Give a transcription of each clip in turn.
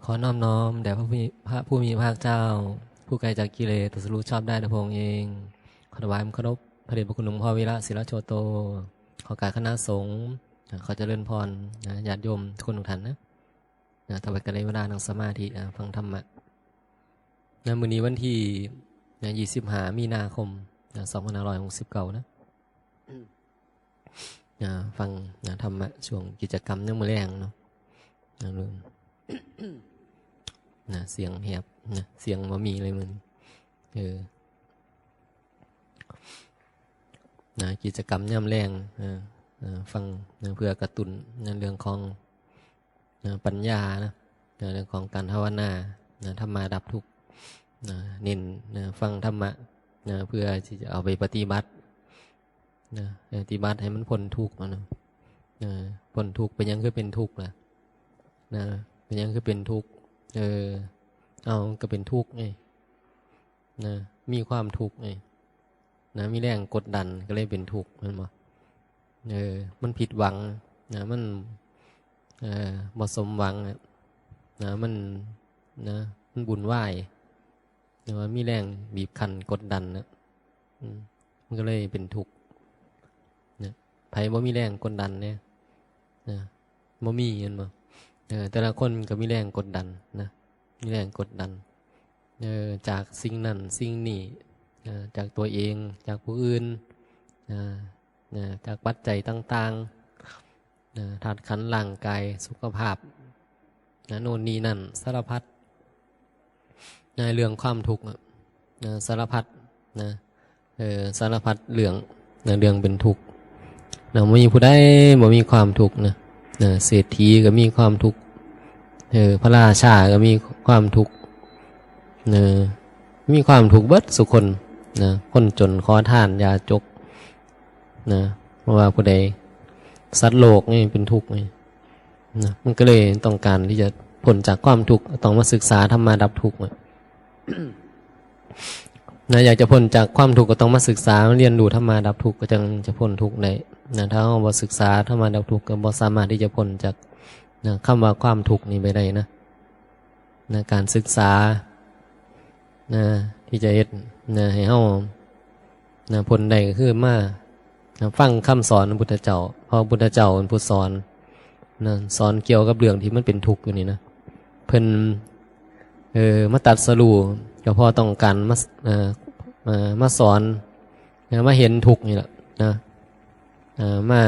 ขอน้อมน้อมแด่พระผู้มีพระภาคเจ้า ผู้ไกลจากกิเลสตรัสรู้ชอบได้ด้วยพระองค์เองขอถวายเคารพพระเดชพระคุณหลวงพ่อวีระศิลโชโตขอกราบคณะสงฆ์ขอเจริญพรญาติโยมทุกคนทุกท่านนะต่อไปกันในเวลานั่งสมาธิฟังธรรมะมื้อนี้วันที่25 มีนาคม2569นะฟังธรรมะช่วงกิจกรรมเนื่องมื้อแรงเนาะลืมเสียงแหบเสียงบ่มีเลยมันกิจกรรมย่ำแรงฟังเพื่อกระตุ้นเรื่องของปัญญาเรื่องของการภาวนาธรรมะดับทุกข์เน้นฟังธรรมะเพื่อที่จะเอาไปปฏิบัติให้มันพ้นทุกข์พ้นทุกข์เป็นยังคือเป็นทุกข์ล่ะเป็นยังคือเป็นทุกข์เอาก็เป็นทุกข์ไงมีความทุกข์ไงมีแรงกดดันก็เลยเป็นทุกข์มันบ่มันผิดหวังมันบ่สมหวังมันบุญไหวว่ามีแรงบีบคั้นกดดันมันก็เลยเป็นทุกข์ไผบ่มีแรงกดดันเนี่ยบ่มีเห็นบ่แต่ละคนก็มีแรงกดดันมีแรงกดดันจากสิ่งนั้นสิ่งนี้จากตัวเองจากผู้อื่นจากปัจจัยต่างๆธาตุขันธ์ร่างกายสุขภาพโน่นนี่นั่นสารพัดเรื่องความทุกข์สารพัดสารพัดเรื่องเป็นทุกข์ไม่มีผู้ใดบ่มีความทุกข์เศรษฐีก็มีความทุกข์พระราชาก็มีความทุกข์มีความทุกข์เบิดสุคนคนจนขอทานยาจกเพราะว่าผู้ใดสัตว์โลกนี่เป็นทุกข์มันก็เลยต้องการที่จะพ้นจากความทุกข์ต้องมาศึกษาธรรมะดับทุกข์อยากจะพ้นจากความทุกข์ก็ต้องมาศึกษาเรียนรู้ธรรมะดับทุกข์ก็จะพ้นทุกข์ได้ถ้าเราบ่ศึกษาธรรมะดับทุกข์ก็บ่สามารถที่จะพ้นจากคำว่าความทุกข์นี้ไปได้การศึกษาที่จะเฮ็ดให้เฮาพ้นได้ก็คือมาฟังคำสอนของพุทธเจ้าเพราะพุทธเจ้าเป็นผู้สอนเกี่ยวกับเรื่องที่มันเป็นทุกข์อยู่นี่เพิ่นมาตรัสรู้ก็เพราะต้องการมาสอนมาเห็นทุกข์นี่แหละมา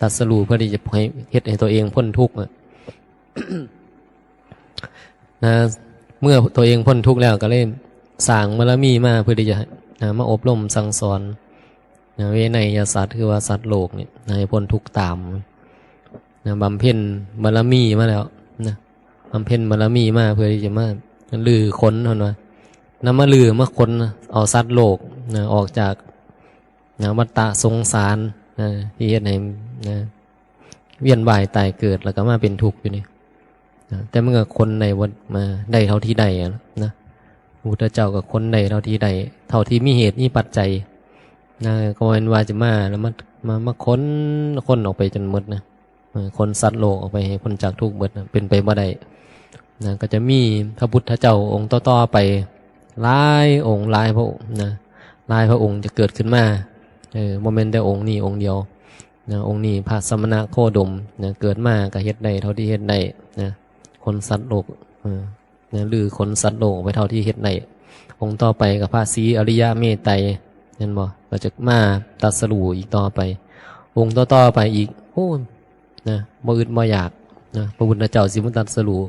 ตรัสรู้เพื่อที่จะให้เฮ็ดให้ตัวเองพ้นทุกข์เมื่อตัวเองพ้นทุกข์แล้วก็เลยสร้างบารมีมาเพื่อที่จะมาอบรมสั่งสอนเวไนยสัตว์คือว่าสัตว์โลกนี่ให้พ้นทุกข์ตามบำเพ็ญบารมีมาแล้วบำเพ็ญบารมีมาเพื่อที่จะมาลื้อค้นเท่านั้นมาลื้อมาค้นเอาสัตว์โลกออกจากวัฏฏะสงสารที่เฮ็ดให้เวียนว่ายตายเกิดแล้วก็มาเป็นทุกข์อยู่นี่แต่เมื่อคนในวัดมาได้เท่าที่ใดพระพุทธเจ้ากับคนใดเท่าที่ใดเท่าที่มีเหตุมีปัจจัยก็เป็นว่าจะมาแล้วมาค้นออกไปจนหมดคนสัตว์โลกออกไปให้พ้นจากทุกข์หมดเป็นไปบ่ได้ก็จะมีพระพุทธเจ้าองค์ต่อๆไปหลายองค์หลายพระองค์หลายพระองค์จะเกิดขึ้นมาโมเมนต์แต่องค์นี้องค์เดียวองค์นี้พระสมณะโคดมเกิดมาก็เฮ็ดได้เท่าที่เฮ็ดได้คนสัตว์โลกหรือคนสัตว์โลกไปเท่าที่เฮ็ดได้องค์ต่อไปกับพระศรีอริยเมตไตรนั่นบ่ก็จะมาตรัสรู้อีกต่อไปองค์ต่อๆไปอีกโอ้บ่อึดบ่อยากพระพุทธเจ้าสิมาตรัสรู้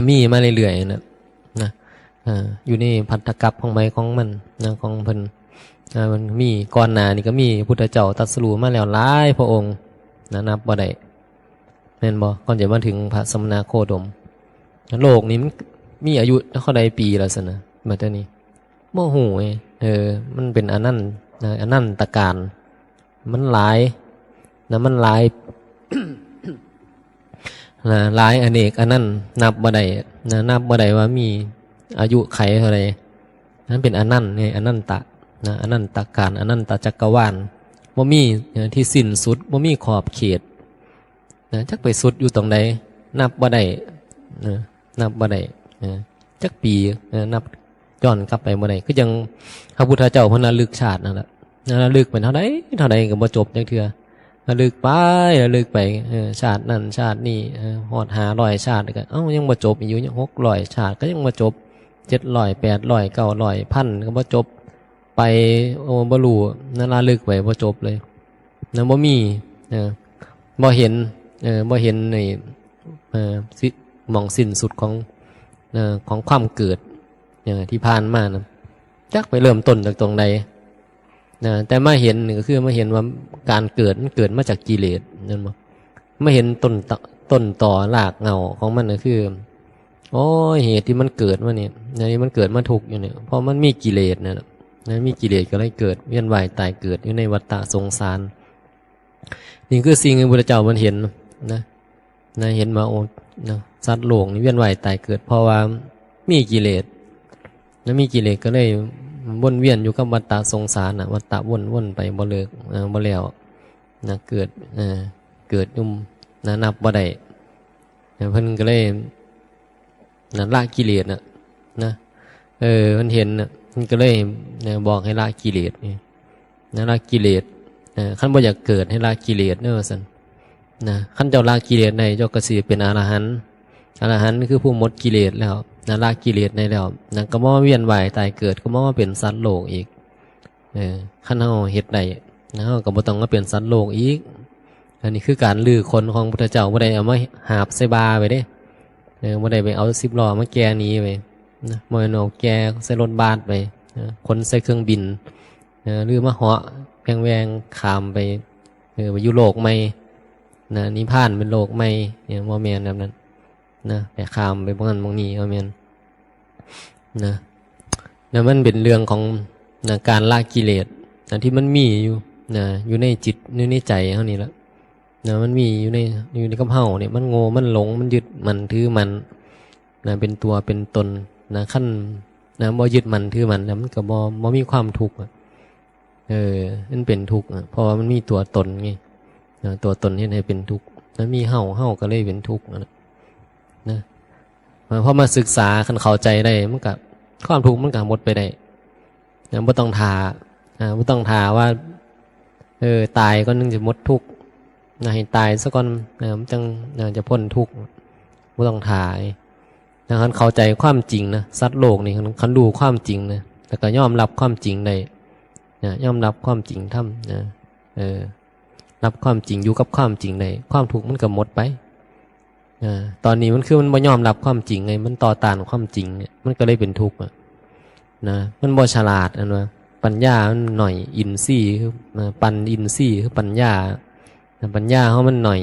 มีมาเรื่อยๆอยู่ในภัตตกัปของไม้ของมันของเพิ่นมันมีก่อนหน้านี่ก็มีพุทธเจ้าตรัสรู้มาแล้วหลายพระองค์นับบ่ได้แม่นบ่ก่อนจะมาถึงพระสมณโคดมโลกนี้มันมีอายุเท่าใดปีแล้วซั่นน่ะบัดนี้บ่ฮู้มันเป็นอนันตการมันหลายมันหลาย หลายอเนกอันนั้นนับบ่ได้นับบ่ได้ว่ามีอายุไขเท่าใดนั้นเป็นอนันต์อนันตะอนันตการอนันตจักรวาลบ่มีที่สิ้นสุดบ่มีขอบเขตจักไปสุดอยู่ตรงใด นับบ่ได้นับบ่ได้จักปีนับย้อนกลับไปบ่ได้คือยังพระพุทธเจ้าเพิ่นระลึกชาตินั่นแหละระลึกเป็นเท่าใดก็บ่จบจักเทื่อระลึกไปชาตินั้นชาตินี้ฮอด500ชาติก็ยังบ่จบอยู่ยัง600ชาติก็ยังบ่จบ700 800 900 1,000ก็บ่จบไปบ่รู้นั่นระลึกไว้บ่จบเลยนะบ่มีบ่เห็นในหม่องสิ้นสุดของความเกิดที่ผ่านมานะจักไปเริ่มต้นจากตรงใดแต่มาเห็นก็คือมาเห็นว่าการเกิดมันเกิดมาจากกิเลสนั่นบ่มาเห็นต้นต่อรากเหง้าของมันก็คือโอ้ยเหตุที่มันเกิดมาเนี่ยนี่มันเกิดมาทุกข์อยู่เนี่ยเพราะมันมีกิเลสนะมีกิเลสก็เลยเกิดเวียนว่ายตายเกิดอยู่ในวัฏฏะสงสารนี่คือสิ่งที่พระพุทธเจ้ามันเห็นนะเห็นมาสัตว์โลกนี่เวียนว่ายตายเกิดเพราะว่ามีกิเลสมีกิเลสก็เลยวนเวียนอยู่กับวัฏฏะสงสารวัฏฏะวนไปบ่เลิกบ่แล้วเกิดยุ่มนับบ่ได้เพิ่นก็เลยละกิเลสนะเพิ่นเห็นมันก็เลยบอกให้ละกิเลสละกิเลสขั้นบ่อยากเกิดให้ละกิเลสซั่นขั้นเจ้าละกิเลสได้เจ้าก็สิเป็นอรหันต์คือผู้หมดกิเลสแล้วละกิเลสได้แล้วก็บ่มาเวียนว่ายตายเกิดก็บ่มาเป็นสัตว์โลกอีกขั้นเฮาเฮ็ดได้เฮาก็บ่ต้องมาเป็นสัตว์โลกอีกอันนี้คือการลื้อคนของพุทธเจ้าบ่ได้เอามาหาบใส่บาไว้เด้บ่ได้ไปเอา10ล้อมาแก่หนีไว้บ่ได้เอาแก่ใส่รถบัสไปคนใส่เครื่องบินหรือมาเหาะแวงข้ามไปไปอยู่โลกใหม่นิพพานเป็นโลกใหม่บ่แม่นแบบนั้นแต่ข้ามไปบางนั้นบางนี้บ่แม่นมันเป็นเรื่องของการละกิเลสที่มันมีอยู่ในจิตในใจเฮานี่ละมันมีอยู่ในกับเฮาเนี่ยมันโง่มันหลงมันยึดมันถือมันเป็นตัวเป็นตนขั้นบ่ยึดมันถือมันแล้วมันก็บ่มีความทุกข์มันเป็นทุกข์เพราะว่ามันมีตัวตนไงตัวตนที่ให้เป็นทุกข์แล้วมีเฮาก็เลยเป็นทุกข์พอมาศึกษาคันเข้าใจได้มันก็ความทุกข์มันก็หมดไปได้บ่ต้องทาว่าตายก็นึงจะหมดทุกข์ให้ตายซะก่อนมันจังจะพ้นทุกข์บ่ต้องทาคันเข้าใจความจริงนะสัตว์โลกนี่คันรู้ความจริงนะแล้วก็ยอมรับความจริงได้ยอมรับความจริงทำรับความจริงอยู่กับความจริงได้ความทุกข์มันก็หมดไปตอนนี้มันคือมันบ่ยอมรับความจริงไงมันต่อต้านความจริงมันก็เลยเป็นทุกข์มันบ่ฉลาดว่าปัญญามันหน่อยอินทรีย์คือปัญอินทรีย์คือปัญญาเฮามันหน่อย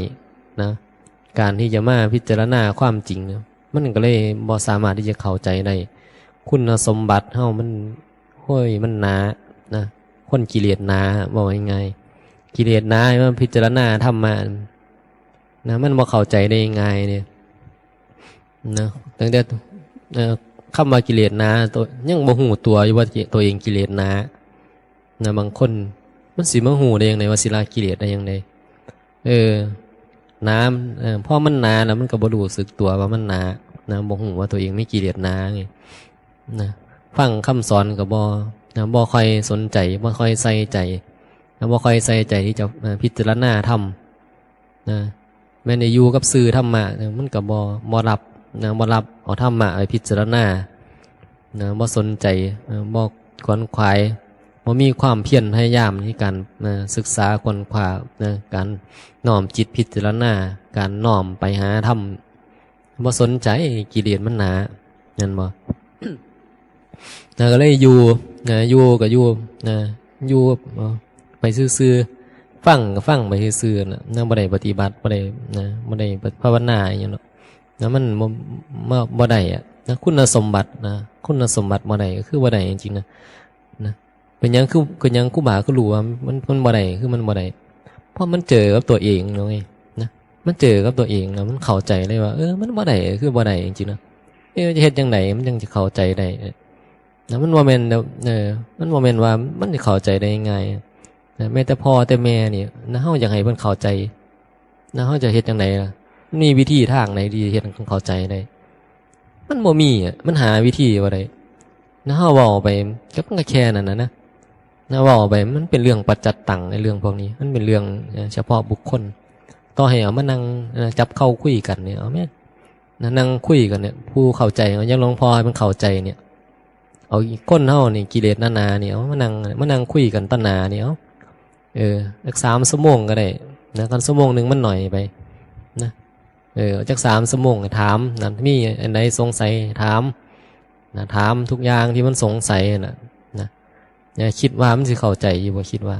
การที่จะมาพิจารณาความจริงมันก็เลยบ่สามารถที่จะเข้าใจได้คุณสมบัติเฮามันมันหนาคนกิเลสหนาบอกง่ายๆกิเลสหนามันพิจารณาธรรมะมันบ่เข้าใจได้ง่ายเนี่ยตั้งแต่คำว่ากิเลสหนาตัวยังบ่ฮู้ตัวอยู่ว่าตัวเองกิเลสหนาบางคนมันสิมาฮู้ได้ยังไงว่าสิละกิเลสได้ยังไงน้ำพอมันหนาแล้วมันก็บ่รู้สึกตัวว่ามันหนาบ่ฮู้ว่าตัวเองไม่กิเลสหนาไงฟังคำสอนก็บ่ค่อยสนใจบ่ค่อยใส่ใจบ่ค่อยใส่ใจที่จะพิจารณาธรรมแม้ในอยู่กับสื่อธรรมะมันก็บ่รับเอาธรรมะไปพิจารณาบ่สนใจบ่ขวนขวายบ่มีความเพียรพยายามในการศึกษาขวนขวายการน้อมจิตพิจารณาการน้อมไปหาธรรมบ่สนใจกิเลสมันหนานั่นบ่ ก็เลยอยู่ก็อยู่ไปซื่อๆฟังก็ฟังไปซื่อๆบ่ได้ปฏิบัติบ่ได้ภาวนาอย่างเนาะมันบ่ได้คุณสมบัติคุณสมบัติบ่ได้ก็คือบ่ได้จริงๆนะเป็นหยังคือหยังครูบาก็รู้ว่ามันบ่ได้คือมันบ่ได้เพราะมันเจอกับตัวเองเนาะมันเจอกับตัวเองแล้วมันเข้าใจเลยว่ามันบ่ได้คือบ่ได้จริงๆนะจะเฮ็ดจังไดมันจังจะเข้าใจได้มันบ่แม่นมันบ่แม่นว่ามันสิเข้าใจได้ง่ายแม้แต่พ่อแต่แม่นี่เฮาอยากให้เพิ่นเข้าใจเฮาจะเฮ็ดจังไดล่ะ มีวิธีทางไหนดีเฮ็ดให้เข้าใจได้มันบ่มีอ่ะมันหาวิธีบ่ได้นะเฮาเว้าไปก็มันก็แค่นั้นนะเว้าไปมันเป็นเรื่องปัจจัตตังในเรื่องพวกนี้มันเป็นเรื่องเฉพาะบุคคลต่อให้เอามานั่งจับเข้าคุยกันเนี่ยเอาแม่นั่งคุยกันเนี่ยผู้เข้าใจเอาอย่างหลวงพ่อให้มันเข้าใจเนี่ยเอาอีกคนเฮานี่กิเลสหนาๆเนี่ยเอามานั่งคุยกันตั้งนานเนี่ยเอาสัก3 ชั่วโมงก็ได้นะกันชั่วโมงนึงมันหน่อยไปนะจัก3 ชั่วโมงถามนะมีอันใดสงสัยถามนะถามทุกอย่างที่มันสงสัยนะอย่าคิดว่ามันสิเข้าใจอยู่บ่คิดว่า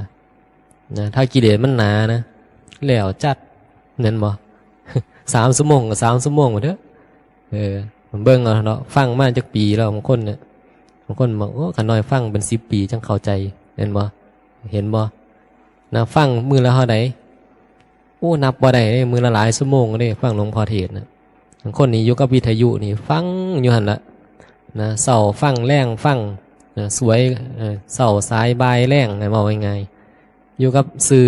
นะถ้ากิเลสมันหนานะแล้วจัดเน้นบ่ 3 ชั่วโมงกับ3 ชั่วโมงหมดเด้อมันเบิ่งเอาเนาะฟังมาจักปีแล้วบางคนเนี่ยบางคนบอกโอ้ขน้อยฟังเป็น10 ปีจังเข้าใจเห็นบ่นะฟังมื้อละเท่าใดโอ้นับบ่ได้มื้อละหลายชั่วโมงเด้ฟังหลวงพ่อเทศน์นะบางคนนี่อยู่กับวิทยุนี่ฟังอยู่หั่นละนะเช้าฟังแลงฟังสวยเสาสายบายแรงไงบอกง่ายๆอยู่กับสื่อ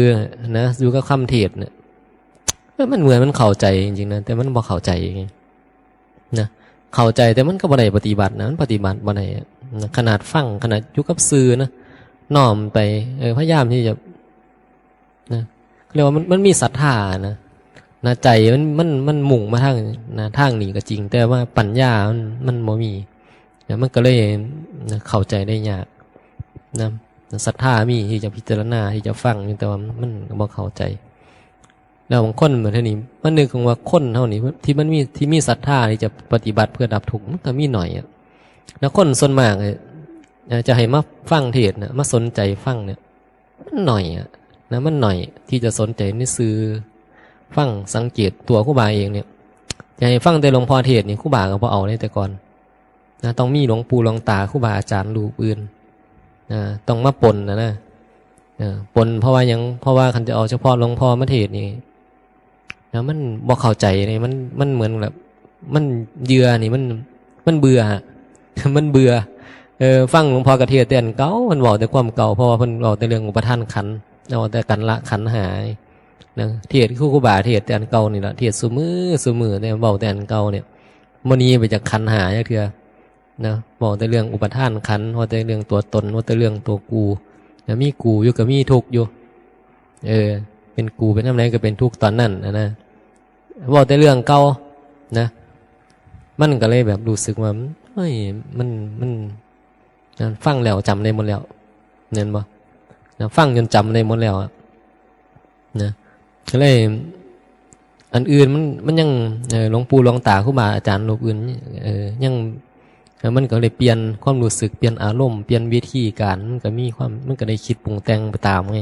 นะอยู่กับคำเทศเนี่ยมันเหมือนมันเข้าใจจริงๆนะแต่มันบ่เข้าใจนะเข้าใจแต่มันก็บ่ได้ปฏิบัตินะมันปฏิบัติบ่ได้ขนาดฟังขนาดอยู่กับสื่อนะน้อมไปพยายามที่จะนะเรียกว่ามันมีศรัทธานะใจมันมุ่งมาทางนะทางนี้ก็จริงแต่ว่าปัญญามันบ่มีมันก็เลยเข้าใจได้ยากนะศรัทธามีที่จะพิจารณาที่จะฟังแต่ว่ามันบ่เข้าใจแล้วบางคนเหมือนเท่านี้มันนึกถึงว่าคนเท่านี้ที่มีศรัทธาที่จะปฏิบัติเพื่อดับทุกข์มันก็มีหน่อยแล้วคนส่วนมากจะให้มาฟังเทศน์นะมาสนใจฟังเนี่ยมันหน่อยนะมันหน่อยที่จะสนใจในสื่อฟังสังเกตตัวครูบาเองเนี่ยจะให้ฟังแต่หลวงพ่อเทศน์นี่ครูบาก็บ่เอาเลยแต่ก่อนนะต้องมีหลวงปู่หลวงตาครูบาอาจารย์รูปอื่นต้องมาปนนะปนเพราะว่าคันจะเอาเฉพาะหลวงพ่อมาเทศนี่นะมันบ่เข้าใจนี่มันเหมือนแบบมันเยื่อนี่มันเบื่อ มันเบื่อฟังหลวงพ่อกระเทศแต่อันเก่ามันบอกแต่ความเก่าเพราะว่าเพิ่นบอกแต่เรื่องอุปทานขันธ์เอาแต่กันละขันธ์หายนะเทศครูบาเทศแต่อันเก่านี่ล่ะเทศซุมื้อแต่บอกแต่อันเก่าเนี่ยมื้อนี้ไปจากขันธ์หายจักเทื่อนะบอกแต่เรื่องอุปทานขันธ์ว่าแต่เรื่องตัวตนว่าแต่เรื่องตัวกูนะมีกูอยู่กับมีทุกข์อยู่เป็นกูเป็นอะไรก็เป็นทุกข์ตอนนั้นนะบอกแต่เรื่องเก่านะมันก็เลยแบบรู้สึกว่าเฮ้ยมันฟังแล้วจำได้หมดแล้วเห็นบ่นะฟังจนจำได้หมดแล้วนะก็เลยอันอื่นมันยังหลวงปู่หลวงตาครูบาอาจารย์รูปอื่นยังมันก็เลยเปลี่ยนความรู้สึกเปลี่ยนอารมณ์เปลี่ยนวิธีการมันก็ได้คิดปรุงแต่งไปตามไง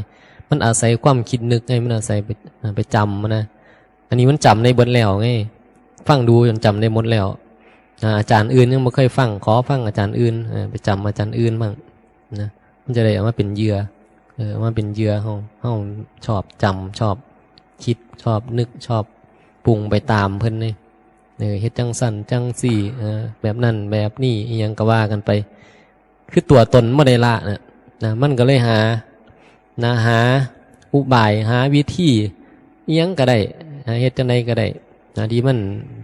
มันอาศัยความคิดนึกไงมันอาศัยไปจำนะอันนี้มันจำได้หมดแล้วไงฟังดูจนจำได้หมดแล้วอาจารย์อื่นยังไม่เคยฟังขอฟังอาจารย์อื่นไปจำอาจารย์อื่นบ้างนะมันจะได้เอามาเป็นเหยื่อมาเป็นเหยื่อเฮาชอบจำชอบคิดชอบนึกชอบปรุงไปตามเพิ่นนี่เฮ็ดจังสั่นจังสี่แบบนั้นแบบนี้อีหยังก็ว่ากันไปคือตัวตนบ่ได้ละนะมันก็เลยหาอุบายหาวิธีอีหยังก็ได้เฮ็ดจังได๋ก็ได้ที่มัน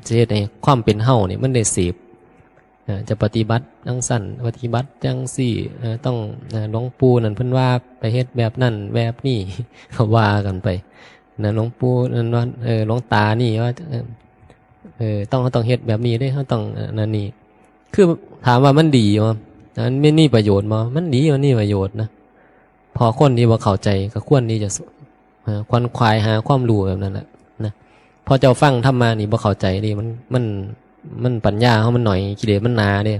จะเฮ็ดให้ความเป็นเฮานี่มันได้เสพจะปฏิบัติจังสั่นปฏิบัติจังสี่ต้องหลวงปู่นั่นเพิ่นว่าไปเฮ็ดแบบนั้นแบบนี้ก็ว่ากันไปนะหลวงปู่นั่นว่าหลวงตานี่ว่าต้องเฮ็ดแบบนี้ได้ต้องนั่นนี่คือถามว่ามันดีมั้ยมันไม่มีประโยชน์มั้ยมันดีมันมีประโยชน์นะพอคนที่บ่เข้าใจก็ควรที่จะควนควายหาความรู้แบบนั้นแหละนะพอเจ้าฟังธรรมะนี่บ่เข้าใจดิมันปัญญาเฮามันหน่อยกิเลสมันหนาเด้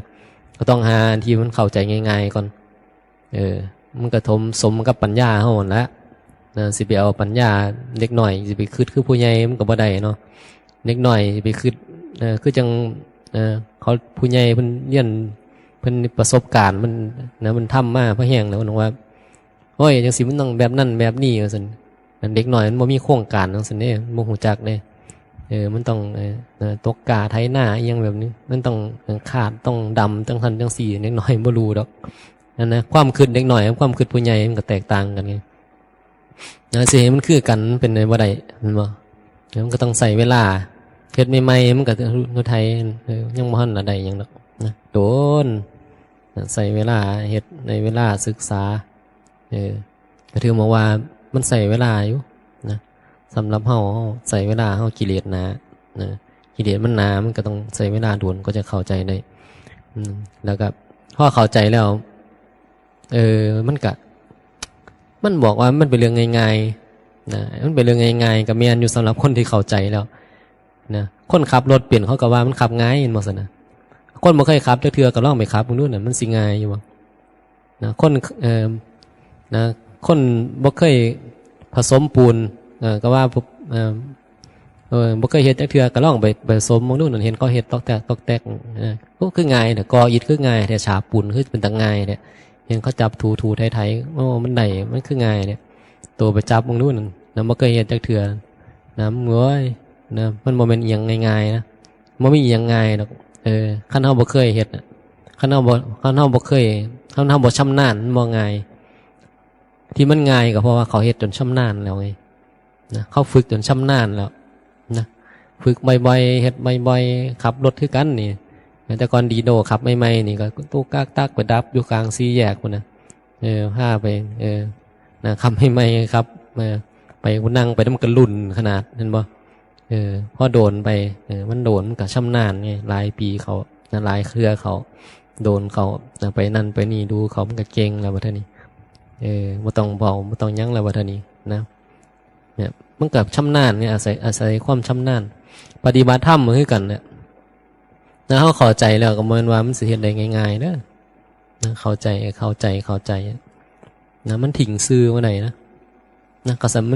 ก็ต้องหาที่มันเข้าใจง่ายๆก่อนมันก็สมกับปัญญาเฮาหมดแล้วนะสิไปเอาปัญญาเด็กหน่อยสิไปคิดคือผู้ใหญ่มันก็บ่ได้เนาะเด็กหน่อยไปคิดคือจังเขาผู้ใหญ่เพิ่นเรียนเพิ่นประสบการณ์มันทำมาเพราะแห้งแล้วนึกว่าโอ้ยจังสิมันต้องแบบนั้นแบบนี้ว่าซั่นเด็กหน่อยมันบ่มีโครงการจังซั่นเด้บ่ฮู้จักเด้มันต้องตกกาไถนาอีหยังแบบนี้มันต้องขาดต้องดำจังซั่นจังซี่เด็กน้อยบ่รู้ดอกนั่นนะความคิดเด็กน้อยกับความคิดผู้ใหญ่มันก็แตกต่างกันไงสิให้มันคือกันเป็นไปบ่ได้แม่นบ่มันก็ต้องใช้เวลา เฮ็ดใหม่ๆมันก็อยู่ไทยยังบ่ทันได้หยังดอกนะโดนใส่เวลาเฮ็ดในเวลาศึกษาก็ถือว่ามันใส่เวลาอยู่นะสำหรับเฮาใส่เวลาเฮากิเลสหนานะกิเลสมันหนามันก็ต้องใช้เวลาด่วนก็จะเข้าใจได้แล้วก็พอเข้าใจแล้วมันบอกว่ามันเป็นเรื่องง่ายๆนะมันเป็นเรื่องง่ายๆกับแม่นอยู่สำหรับคนที่เข้าใจแล้วนะคนขับรถเปลี่ยนเขาก็ว่ามันขับง่ายบ่ซั่นนะคนบ่เคยขับจักเทื่อก็ลองไปขับมึงดูน่ะมันสิง่ายอยู่บ่นะคนนะคนบ่เคยผสมปูนก็ว่าบ่เคยเฮ็ดจักเทื่อก็ลองไปผสมมึงดูนั่นเห็นเขาเฮ็ดตอกแตกก็คือง่ายน่ะก่ออิฐคือง่ายแต่ฉาบปูนคือเป็นตาง่ายเนี่ยเห็นเขาจับถูๆไถๆโอ้มันได้มันคือง่ายเนี่ยตัวไปจับมึงดูนั่นนะบ่เคยเฮ็ดจักเทื่อนะโอ้ยนะมันบ่แม่นอีหยังง่ายๆนะบ่มีอีหยังง่ายดอกคันเฮาบ่เคยเฮ็ดน่ะคันเฮาบ่เคยคันเฮาบ่ชำนาญมันบ่ง่ายที่มันง่ายก็เพราะว่าเขาเฮ็ดจนชำนาญแล้วไงนะเขาฝึกจนชำนาญแล้วนะฝึกบ่อยๆเฮ็ดบ่อยๆขับรถคือกันนี่แต่ก่อนดีโดขับใหม่ๆนี่ก็ตู้กากตักไปดับอยู่กลางสี่แยกพุ่นน่ะพาไปนะขับใหม่ๆครับไปนั่งไปนำกันรุ่นขนาดเห็นบ่พอโดนไปมันโดนมันก็ชำนาญไงหลายปีเขานะหลายเครือเขาโดนเขานะไปนั่นไปนี่ดูเขามันก็เก่งแล้วว่าเท่านี้บ่ต้องเบาบ่ต้องยั้งแล้วว่าเท่านี้นะเนี่ยมันก็ชำนาญเนี่ยอาศัยความชำนาญปฏิบัติธรรมมันคือกันเนี่ยนะเฮาเข้าใจแล้วก็เหมือนว่ามันสิเฮ็ดได้ง่ายๆเด้อนะเข้าใจนะมันถิ่งซื่อว่าไหนนะก็สำ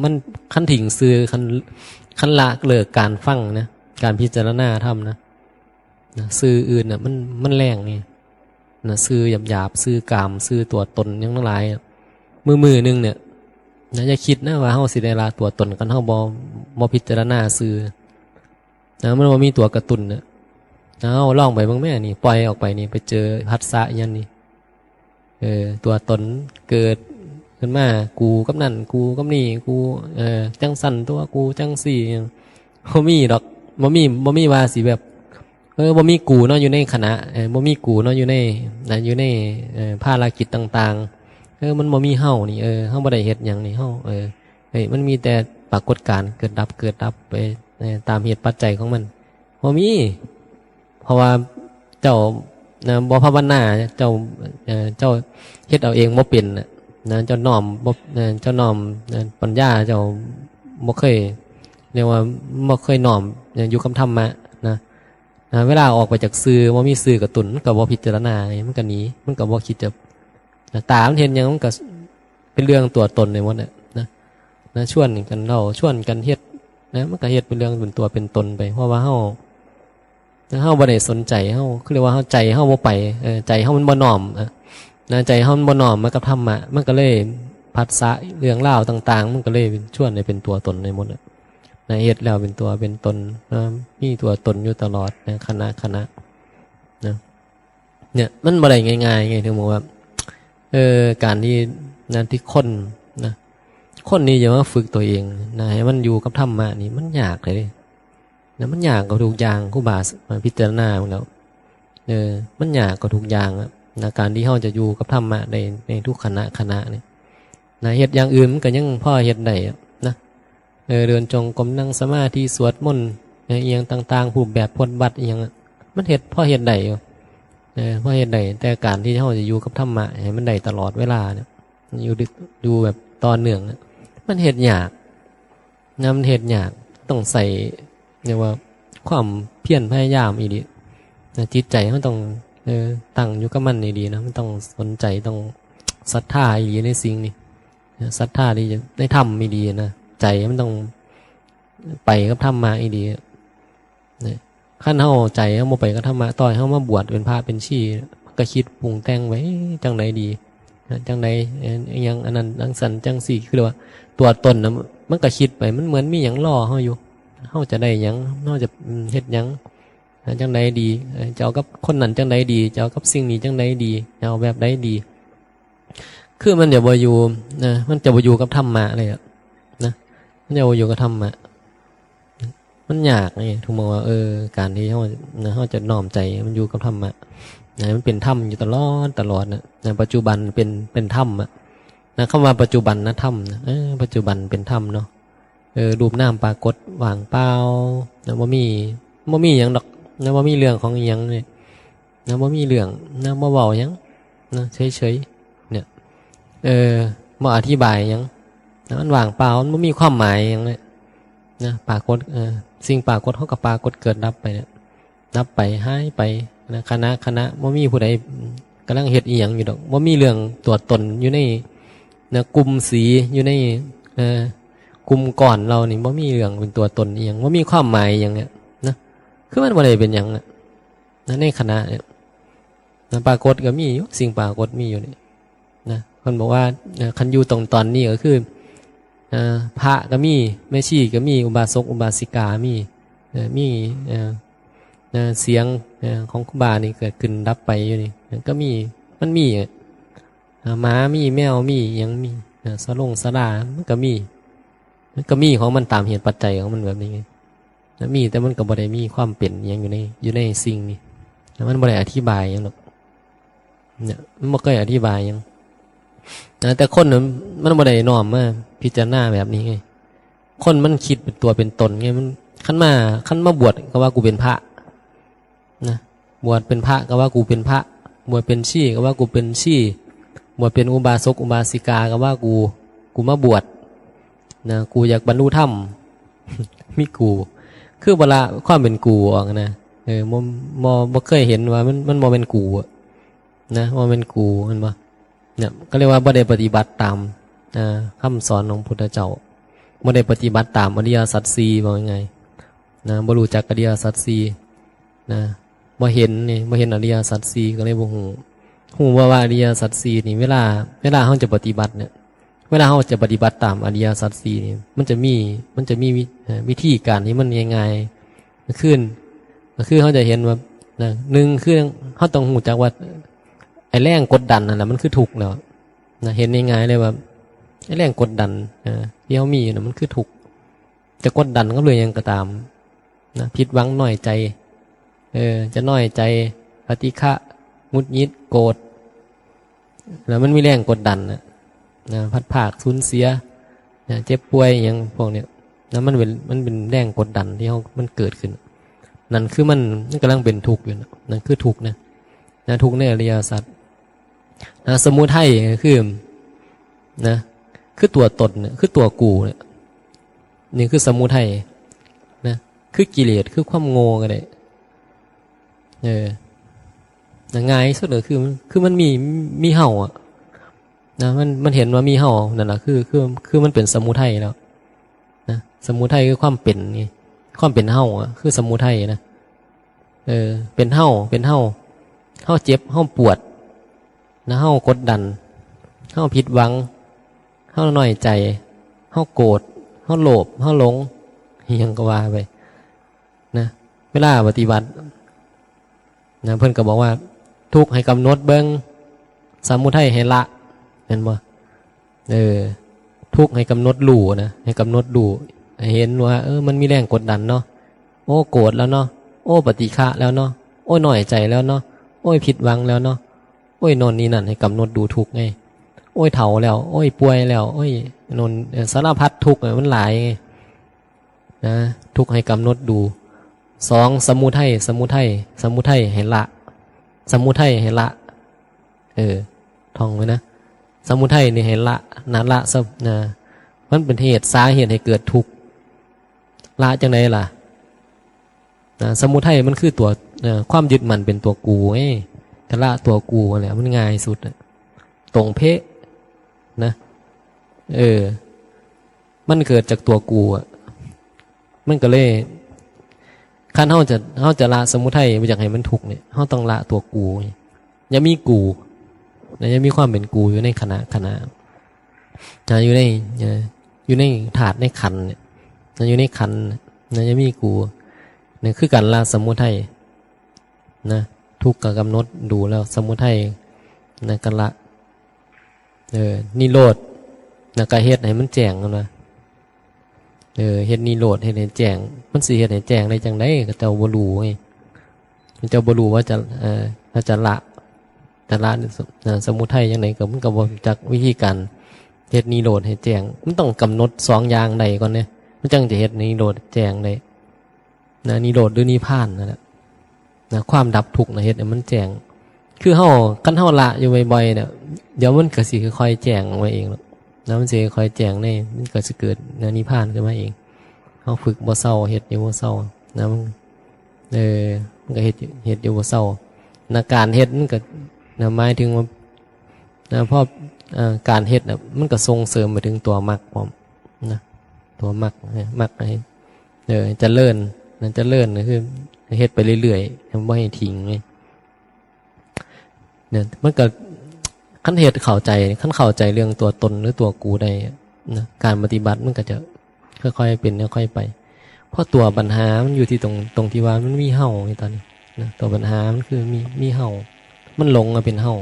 มันขั้นถิ่งซื่อขั้นละเลิกการฟังนะการพิจารณาธรรมนะซื่ออื่นน่ะมันแรงนี่นะซื่อหยาบซื่อกามซื่อตัวตนยังทั้งหลายมือนึงเนี่ยนะอย่าคิดนะว่าเฮาสิได้ละตัวตนกันเฮาบ่พิจารณาซื่อนะมันบ่มีตัวกระตุ้นน่ะเอาลองไปเบิ่งแม่นี่ปล่อยออกไปนี่ไปเจอผัสสะอีหยังนี่ตัวตนเกิดขึ้นมากูกับนั่นกูกับนี่กูจังสั่นตัวกูจังสี่บ่มีดอกบ่มีว่าสิแบบบ่มีกูเนาะอยู่ในคณะบ่มีกูเนาะอยู่ในภารกิจต่างๆมันบ่มีเฮานี่เฮาบ่ได้เฮ็ดหยังนี่เฮามันมีแต่ปรากฏการณ์เกิดดับไปตามเหตุปัจจัยของมันบ่มีเพราะว่าเจ้าบ่ภาวนาเจ้าเฮ็ดเอาเองบ่เป็นน่ะนะเจ้าน้อมเจ้าน้อมปัญญาเจ้าบ่เคยเรียกว่าบ่เคยน้อมอยู่กับธรรมะนะเวลาออกไปจากสื่อบ่มีสื่อกระตุ้นมันก็บ่พิจารณามันก็หนีมันก็บ่คิดจะตามันเห็นหยังมันก็เป็นเรื่องตัวตนในหมดน่ะนะชวนกันเล่าชวนกันเฮ็ดนะมันก็เฮ็ดเป็นเรื่องเป็นตัวเป็นตนไปเพราะว่าเฮาบ่ได้สนใจเฮาคือเรียกว่าเฮาใจเฮาบ่ไปใจเฮามันบ่น้อมนะใจเฮามันบ่น้อมมากับธรรมะมันก็เลยผัสสะเรื่องราวต่างๆมันก็เลยชวนให้เป็นตัวตนในหมดน่ะนะเฮ็ดแล้วเป็นตัวเป็นตนมีตัวตนอยู่ตลอดนะคณะนะเนี่ยมันบ่ได้ง่ายๆไงถึงบอกว่าการที่คนนะคนนี้จะมาฝึกตัวเองนะให้มันอยู่กับธรรมะนี่มันยากเลยนะมันยากกว่าทุกอย่างครูบามาพิจารณาแล้วมันยากกว่าทุกอย่างนะการที่เฮาจะอยู่กับธรรมะในทุกคณะนี่นะเฮ็ดอย่างอื่นมันก็ยังพอเฮ็ดได้นะเดินจงกรมนั่งสมาธิสวดมนต์อีหยังต่างๆรูปแบบพจน์บัตรอีหยังมันเฮ็ดพอเฮ็ดได้อยู่พอเฮ็ดได้แต่การที่เฮาจะอยู่กับธรรมะให้มันได้ตลอดเวลาเนี่ยอยู่แบบต่อเนื่องเนี่ยมันเฮ็ดยากนะมันเฮ็ดยากต้องใส่เรียกว่าความเพียรพยายามอีดีจิตใจมันต้องตั้งอยู่กับมันดีๆนะมันต้องสนใจต้องศรัทธาอีในสิ่งนี้ศรัทธาดีในธรรมไม่ดีนะใจมันต้องไปกับธรรมะอีดีขั้นเฮาใจเฮาบ่ไปกับธรรมะต่อยเฮามาบวชเป็นพระเป็นชีก็คิดปรุงแต่งไว้จังไดดีจังไดยังอันนั้นจังสันจังสี่คือว่าตัวตนนะมันก็คิดไปมันเหมือนมีหยังล่อเฮาอยู่เฮาจะได้หยังเฮาจะเฮ็ดหยังจังไดดีจะเอากับคนนั้นจังไดดีจะเอากับสิ่งนี้จังไดดีจะเอาแบบใดดีคือมันจะบ่อยู่มันจะบ่อยู่กับธรรมะเลยนะมันจะบ่อยู่กับธรรมะ มันยากนี่ทุกมาว่าการที่เขาจะน้อมใจมันอยู่กับธรรมะนะมันเป็นธรรมอยู่ตลอดนะในปัจจุบันเป็นธรรมอะนะคำว่าปัจจุบันนะธรรมนะปัจจุบันเป็นธรรมเนาะรูปนามปรากฏว่างเปล่านะบ่มีหยังดอกนะบ่มีเรื่องของอิหยังเนี่ยนะบ่มีเรื่องนะบ่เว้าหยังนะเฉยๆเนี่ยบ่อธิบายหยังนะมันว่างเปล่ามันบ่มีความหมายหยังเลยนะปรากฏสิ่งปรากฏเฮาก็ปรากฏเกิดดับไปเนี่ยดับไปหายไปนะคณะบ่มีผู้ใดกำลังเฮ็ดอีหยังอยู่ดอกบ่มีเรื่องตัวตนอยู่ในนะกลุ่มสีอยู่ในกลุ่มก่อนเรานี่บ่มีเรื่องเป็นตัวตนอีหยังบ่มีความหมายหยังเนี่ยนะคือมันบ่ได้เป็นหยังนะในคณะเนี่ยนะปรากฏก็มีอยู่สิ่งปรากฏมีอยู่นี่นะเพิ่นบอกว่าคันอยู่ตรงตอนนี้ก็คือพระก็มีแม่ชีก็มีอุบาสกอุบาสิกามีเสียงของครูบานี่เกิดขึ้นดับไปอยู่นี่ก็มีมันมีหมามีแมวมียังมีสลามันก็มีของมันตามเหตุปัจจัยของมันแบบนี้ไงมีแต่มันก็บ่ได้มีความเป็นยังอยู่ในสิ่งนี้มันบ่ได้อธิบายยังหรอกเนี่ยมันบ่เคยอธิบายยังแต่คนมันบ่ได้น้อมมาพิจารณาแบบนี้ไงคนมันคิดเป็นตัวเป็นตนไงมันขั้นมาบวชก็ว่ากูเป็นพระนะบวชเป็นพระก็ว่ากูเป็นพระบวชเป็นชีก็ว่ากูเป็นชีบวชเป็นอุบาสกอุบาสิกาก็ว่ากูมาบวชนะกูอยากบรรลุธรรม มีกูคือเวลาความเป็นกูออกนะบ่เคยเห็นว่ามันบ่เป็นกูนะว่าเป็นกูมันบ่เนี่ยก็เรียกว่าบ่ได้ปฏิบัติตามคำสอนของพุทธเจ้าบ่ได้ปฏิบัติตามอริยสัจสี่ว่าไงนะบ่รู้จักอริยสัจสี่นะบ่เห็นอริยสัจสี่ก็เลยบ่ฮู้ว่าอริยสัจสี่นี่เวลาเฮาจะปฏิบัติเนี่ยเวลาเฮาจะปฏิบัติตามอริยสัจสี่นี่มันจะมีวิธีการที่มันง่ายๆขึ้นก็คือเฮาจะเห็นว่านะ1คือเฮาต้องรู้จักว่าไอ้แรงกดดันนั่นแหละมันคือทุกข์แล้วนะเห็นง่ายๆเลยว่าไอ้แรงกดดันที่เฮามีน่ะมันคือทุกข์จะกดดันก็เลยยังก็ตามนะผิดหวังน้อยใจจะน้อยใจปฏิฆะงุดหงิดโกรธแล้วมันมีแรงกดดันนะพัดภาคสูญเสียเจ็บป่วยอย่างพวกเนี้ยแล้วมันเป็นแรงกดดันที่มันเกิดขึ้นนั่นคือมันกำลังเป็นทุกข์อยู่นั่นคือทุกข์นะทุกข์ในอริยสัจสมุทัยคือตัวตนเนี่ยคือตัวกูเนี่ยนี่คือสมุทัยนะคือกิเลสคือความโง่ก็ได้ง่ายสุดเลยคือมันมีเห่าอ่ะนะมันเห็นว่ามีเห่านั่นแหละคือมันเป็นสมุทัยแล้วนะสมุทัยคือความเป็นไงความเป็นเห่าอ่ะคือสมุทัยนะเป็นเห่าเห่าเจ็บเห่าปวดนะเห่ากดดันเห่าผิดหวังเห่าน้อยใจเห่าโกรธเห่าโลภเห่าหลงยังก็ว่าไปนะเวลาปฏิบัตินะเพื่อนก็บอกว่าทุกข์ให้กำหนดเบิ้งสมุทัยให้ละเห็นบ่ทุกข์ให้กำหนดรู้นะให้กำหนดรู้ให้เห็นว่ามันมีแรงกดดันเนาะโอ้โกรธแล้วเนาะโอ้ปฏิฆะแล้วเนาะโอ้หน่อยใจแล้วเนาะโอ้ยผิดหวังแล้วเนาะโอ้ยนนนี่นั่นให้กำหนดดูทุกข์ไงโอ้ยเฒ่าแล้วโอ้ยป่วยแล้วโอ้ยนนสารพัดทุกข์มันหลายไงนะทุกข์ให้กำหนดดู2สมุทัยให้ละสมุทัยให้ละท่องไว้นะสมุทัยนี่ให้ละมันเป็นเหตุสาเหตุให้เกิดทุกข์ละจังไดล่ะสมุทัยมันคือตัวความยึดมั่นเป็นตัวกูไงแต่ละตัวกูเนี่ยมันง่ายสุดตรงเพะนะมันเกิดจากตัวกูมันก็เลยขั้นเฮาจะละสมุทัยไม่อยากให้มันทุกข์เนี่ยเฮาต้องละตัวกูอย่ามีกูอย่ามีความเป็นกูอยู่ในขณะอยู่ในถาดในขันเนี่ยอยู่ในขันอย่ามีกูเนี่ยคือการละสมุทัยนะทุกข์กับกำหนดดูแล้วสมุทัยนะกันละนิโรธนะกะเฮ็ดให้มันแจ้งกันนะ เฮ็ดนิโรธเฮ็ดให้แจ้งมันสิเฮ็ดให้แจ้งได้จังได๋ก็เจ้าบ่รู้ไงเจ้าบ่รู้ว่าจะถ้าจะละสมุทัยจังไดก็มันก็บ่รู้จักวิธีการเฮ็ดนิโรธให้แจ้งมันต้องกำหนด2อย่างใดก่อนเนี่ยมันจังจะเฮ็ดนิโรธแจ้งได้นะนิโรธหรือนิพพานนั่นแหละนะความดับทุกข์นะเฮ็ดให้มันแจ้งคือเฮาคันเฮาละอยู่บ่อยๆเนี่ยเดี๋ยวมันก็สิค่อยๆแจ้งออกมาเองหรอกนะมันสิค่อยแจ้งในมันก็สิเกิดนิพพานขึ้นมาเองเฮาฝึกบ่เศร้าเฮ็ดอยู่บ่เศร้านะมันก็เฮ็ดอยู่บ่เศร้านะการเฮ็ดมันก็นะหมายถึงว่านะเพราะการเฮ็ดน่ะมันก็ส่งเสริมไปถึงตัวมรรคพร้อมนะตัวมรรคให้เจริญนั่นเจริญก็คือเฮ็ดไปเรื่อยๆบ่ให้ทิ้งไงเนี่ยมันก็ขั้นเหตุเข้าใจขั้นเข้าใจเรื่องตัวตนหรือตัวกูได้นะการปฏิบัติมันก็จะค่อยๆเป็นค่อยๆไปเพราะตัวปัญหามันอยู่ที่ตรงที่ว่ามันมีเห่าในตอนนี้นะตัวปัญหามันคือมีเห่ามันหลงมาเป็นเห่า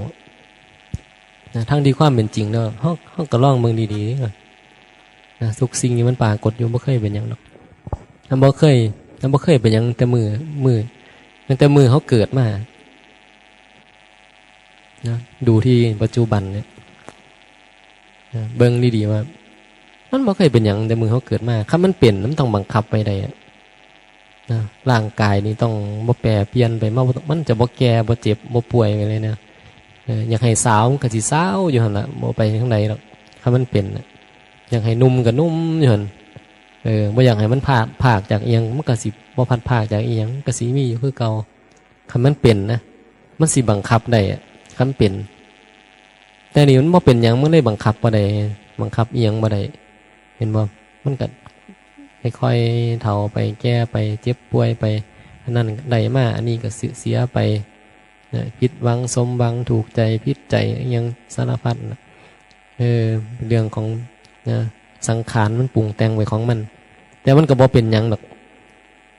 นะทั้งที่ความเป็นจริงเนาะเฮาก็ลองเบิ่งดีๆนะทุกสิ่งนี้มันปรากฏอยู่บ่เคยเป็นหยังหรอกบ่เคยเป็นหยังแต่มือตั้งแต่มือเฮาเกิดมานะดูที่ปัจจุบันเนี่ยนะเบิ่งดีๆว่ามันบ่เคยเป็นหยังแต่มือเขาเกิดมาคันมันเป็นมันต้องบังคับไปได้นะร่างกายนี่ต้องบ่แปรเปลี่ยนไปมันจะบ่แก่บ่เจ็บบ่ป่วยไปเลยนะอยากให้สาวมันก็สิสาวอยู่หั่นล่ะบ่ไปทางใดหรอกคันมันเป็นอยากให้นุ่มก็นุ่มอยู่หั่นบ่อยากให้มันพากจากอีหยังมันก็สิบ่พัดพากจากอีหยังก็สิมีอยู่คือเก่าคันมันเป็นนะมันสิบังคับได้คันเป็นแต่นี่มันบ่เป็นหยังมันเลยบังคับบ่ได้บังคับอีหยังบ่ได้เห็นบ่มันก็ค่อยๆเฒ่าไปแก่ไปเจ็บป่วยไปอันนั้นได้มาอันนี้ก็เสียไปผิดหวังสมหวังถูกใจผิดใจอีหยังสารพัดเรื่องของสังขารมันปรุงแต่งไว้ของมันแต่มันก็บ่เป็นหยังหรอก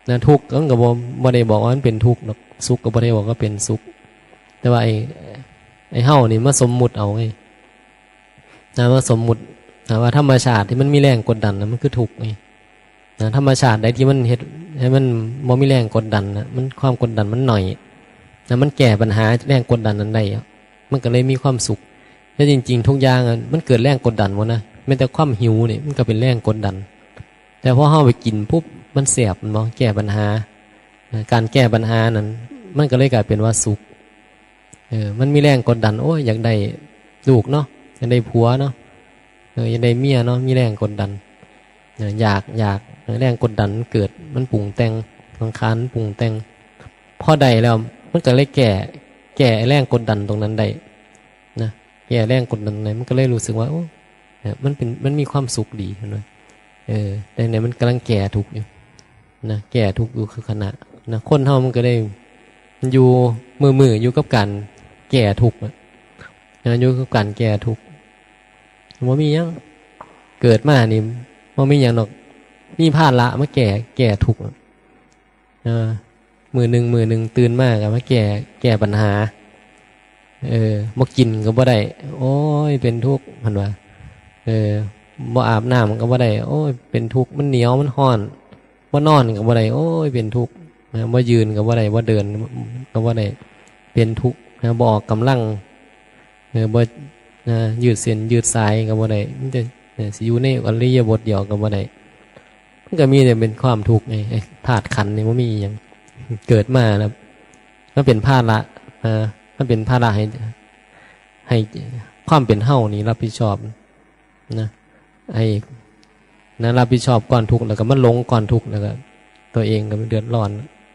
นะทุกข์มันก็บ่ได้บอกว่ามันเป็นทุกข์หรอกสุขก็บ่ได้บอกว่าเป็นสุขแต่ว่าไอ้เฮานี่มาสมมุติเอาไงนะว่าสมมุตินะว่าธรรมชาติที่มันมีแรงกดดันนะมันคือทุกข์ไงนะธรรมชาติใดที่มันเฮ็ดให้มันบ่มีแรงกดดันนะมันความกดดันมันหน่อยนะมันแก้ปัญหาแรงกดดันนั้นได้มันก็เลยมีความสุขแต่จริงๆทุกอย่างมันเกิดแรงกดดันหมดนะแม้แต่ความหิวนี่มันก็เป็นแรงกดดันแต่พอเฮาไปกินปุ๊บมันแสบมันบ่แก้ปัญหาการแก้ปัญหานั้นมันก็เลยกลายเป็นว่าสุขมันมีแรงกดดันโอ้ยอยากได้ลูกเนาะอยากได้ผัวเนาะอยากได้เมียเนาะมีแรงกดดันอยากแรงกดดันเกิดมันปรุงแต่งสังขารปรุงแต่งพอได้แล้วมันก็เลยแก้แรงกดดันตรงนั้นได้นะแก้แรงกดดันไหนมันก็เลยรู้สึกว่าโอ้มันมีความสุขดีนะแต่เนี่ยมันกำลังแก่ทุกข์อยู่นะแก่ทุกข์อยู่คือขณะนะคนเฮามันก็ได้อยู่มืออยู่กับการแก่ทุกข์อยู่กับการแก่ทุกข์ว่ามียังเกิดมานี่ว่ามีอย่างหรอกมีภาระมาแก่ทุกข์มือหนึ่งตื่นมากมาแก่ปัญหาบ่กินก็บ่ได้โอ้ยเป็นทุกข์มันว่าบ่อาบน้ำก็บ่ได้โอ้ยเป็นทุกข์มันเหนียวมันร้อนบ่นอนก็บ่ได้โอ้ยเป็นทุกข์บ่ยืนก็บ่ได้บ่เดินก็บ่ได้เป็นทุกข์บ่ออกกำลังบ่ยืดเส้นยืดสายก็บ่ได้มันจะสิอยู่ในอริยบทเดียวก็บ่ได้มันก็มีแต่เป็นความทุกข์ไงธาตุขันธ์นี่บ่มีหยังเกิดมาแล้วมันเป็นภาระมันเป็นภาระให้ความเป็นเฮานี่รับผิดชอบนะรับผิดชอบก่อนทุกข์แล้วก็มันหลงก่อนทุกข์แล้วก็ตัวเองก็เดือดร้อน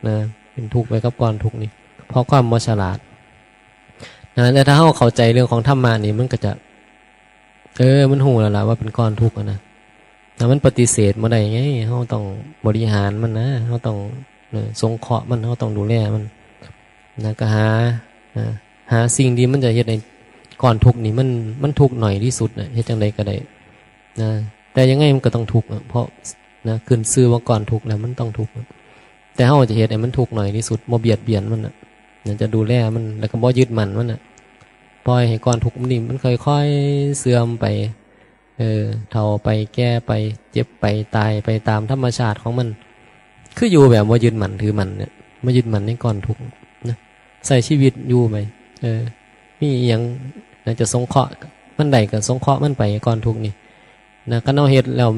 นะเป็นทุกข์ไปกับก่อนทุกข์นี่เพราะความบ่ฉลาดแต่ถ้าเฮาเข้าใจเรื่องของธรรมะนี่มันก็จะมันหูแล้วล่ะว่าเป็นก้อนทุกข์นะแต่มันปฏิเสธบ่ได้ไงเฮาต้องบริหารมันนะเฮาต้องสงเคราะห์มันเฮาต้องดูแลมันนะก็หาสิ่งที่มันจะเฮ็ดให้ก้อนทุกข์นี่มันทุกข์หน่อยที่สุดนะเฮ็ดจังไดก็ได้นะแต่ยังไงมันก็ต้องทุกข์เพราะนะขึ้นชื่อว่าก้อนทุกข์แล้วมันต้องทุกข์แต่เฮาจะเฮ็ดให้มันทุกข์หน่อยที่สุดบ่เบียดเบียนมันน่ะจะดูแลมันแล้วก็บ่ยึดมั่นมันน่ะปล่อยให้ก้อนทุกข์นี่มันค่อยๆเสื่อมไป เฒ่าไปแก่ไปเจ็บไปตายไปตามธรรมชาติของมันคืออยู่แบบว่ายึดมั่นถือมั่นเนี่ยไม่ยึดมั่นในก้อนทุกข์นะใส่ชีวิตอยู่ไปมีอหยังจะสงเคราะห์มันใดก็สงเคราะห์มันไปก้อนทุกข์นี่นะคันเอาเฮ็ดแล้ว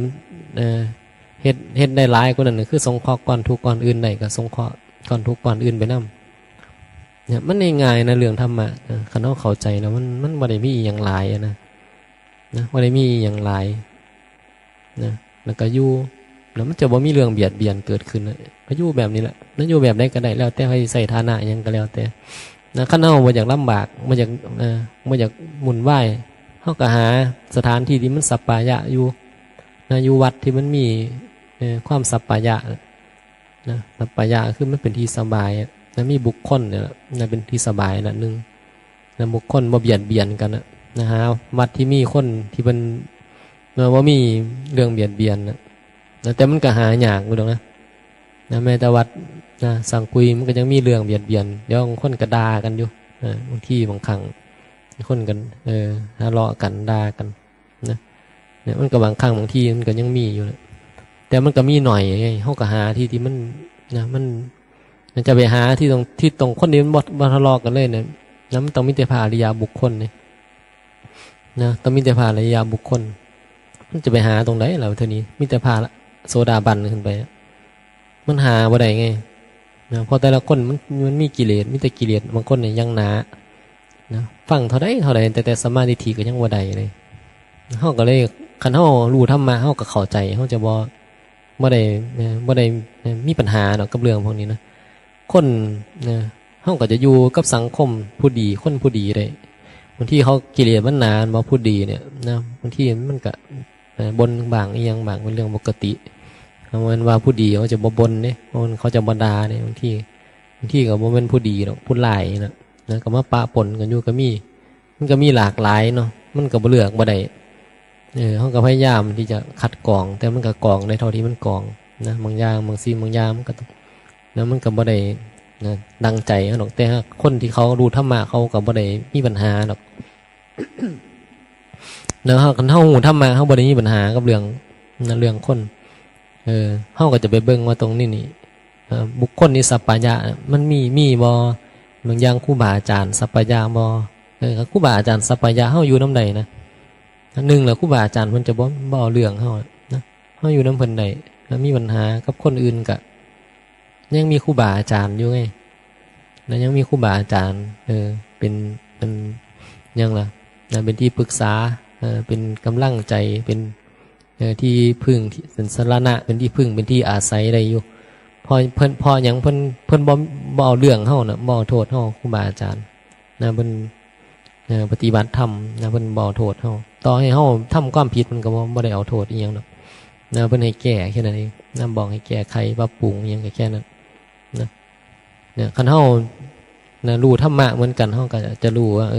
เฮ็ดได้หลายกว่านั้นคือสงเคราะห์ก้อนทุกข์ก้อนอื่นได้ก็สงเคราะห์ก้อนทุกข์ก้อนอื่นไปนำเนี่ยมันง่ายๆนะเรื่องธรรมะคันเอาเข้าใจแล้วมันบ่ได้มีอหยังหลายนะบ่ได้มีอหยังหลายนะแล้วก็อยู่แล้วมันจะบ่มีเรื่องเบียดเบียนเกิดขึ้นนะก็อยู่แบบนี้แหละนั่นอยู่แบบใดก็ได้แล้วแต่ให้ใส่ฐานะหยังก็แล้วแต่นะคันเฮาบ่อยากลำบากบ่อยากบ่อยากหมุนว่ายเฮาก็หาสถานที่ที่มันสัปปายะอยู่นะอยู่วัดที่มันมีความสัปปายะนะสัปปายะคือมันเป็นที่สบายนะมีบุคคลเนี่ยนะเป็นที่สบายนะนึงนะบุคคลบ่เบียดเบียนกันนะฮะวัดที่มีคนที่เป็นว่ามีเรื่องเบียดเบียนนะแต่มันก็หายากอยู่ดอกนะแม้แต่วัดนะสังกุยมันก็ยังมีเรื่องเบียดเบียนเดี๋ยวคนก็ด่ากันอยู่บางที่บางครั้งคนกันทะเลาะกันด่ากันนะเนี่ยมันก็บางครั้งบางที่มันก็ยังมีอยู่นะแต่มันก็มีหน่อยไงเฮาก็หาที่มันนะมันจะไปหาที่ตรงคนนี้มันบ่ทะเลาะกันเลยเนี่ยนะมันต้องมีแต่พระอริยบุคคลเนี่ยนะต้องมีแต่พระอริยบุคคลมันจะไปหาตรงไหนล่ะเท่านี้มีแต่พระโสดาบันขึ้นไปมันหาบ่ได้ไงนะเพราะแต่ละคนมันมีกิเลสมีแต่กิเลสบางคนเนี่ยยังหนานะฟังเท่าใดแต่สมาธิก็ยังบ่ได้เลยเฮาก็เลยคันเฮารู้ธรรมะเฮาก็เข้าใจเฮาจะบ่ได้มีปัญหาดอกกับเรื่องพวกนี้นะคนนะเฮาก็จะอยู่กับสังคมผู้ดีคนผู้ดีได้บางทีเขากิเลสมันหนาบ่ผู้ดีเนี่ยนะบางทีมันก็บนบางอีหยังบางเป็นเรื่องปกติมันว่าผู้ดีเขาจะบ่บนเนี่ยเขาจะบ่ด่าเนี่ยบางทีก็บ่เป็นผู้ดีหรอกผู้ร้ายนะก็มาปะปนกันอยู่ก็มีมันก็มีหลากหลายเนาะมันก็บ่เลือกบ่ได้เขาก็พยายามที่จะคัดกรองแต่มันก็กรองในเท่าที่มันกรองนะบางอย่างบางสิ่งบางอย่างมันก็แล้วมันก็บ่ได้นะดังใจหรอกแต่คนที่เขารู้ธรรมะเขาก็บ่ได้มีปัญหาหรอกแล้วคันเฮาหูธรรมะเฮาบ่ได้มีปัญหากับเรื่องคนเฮาก็จะไปเบิ่งว่าตรงนี้นี่บุคคลนี่สัปปายะมันมีบ่บางอย่างครูบาอาจารย์สัปปายะบ่ครูบาอาจารย์สัปปายะเฮาอยู่นำใดนะหนึ่งแล้วครูบาอาจารย์เพิ่นจะบ่เอาเรื่องเฮานะเฮาอยู่นำเพิ่นได้แล้วมีปัญหากับคนอื่นก็ยังมีครูบาอาจารย์อยู่ไงแล้วยังมีครูบาอาจารย์เป็นยังล่ะนะเป็นที่ปรึกษาเป็นกำลังใจเป็นที่พึ่งเป็นสรณะเป็นที่พึ่งเป็นที่อาศัยได้อยู่พออย่างเพิ่นบ่เอาเรื่องเฮาน่ะบ่เอาโทษเฮาครูบาอาจารย์นะเพิ่นปฏิบัติธรรมนะเพิ่นบ่เอาโทษเฮาต่อให้เฮาทำความผิดมันก็บ่ได้เอาโทษอีหยังดอกนะเพิ่นให้แก้แค่นั้นเองนะบอกให้แก้ไขปรับปรุงอีหยังก็แค่นั้นนะเนี่ยคันเฮานะรู้ธรรมะเหมือนกันเฮาก็จะรู้ว่า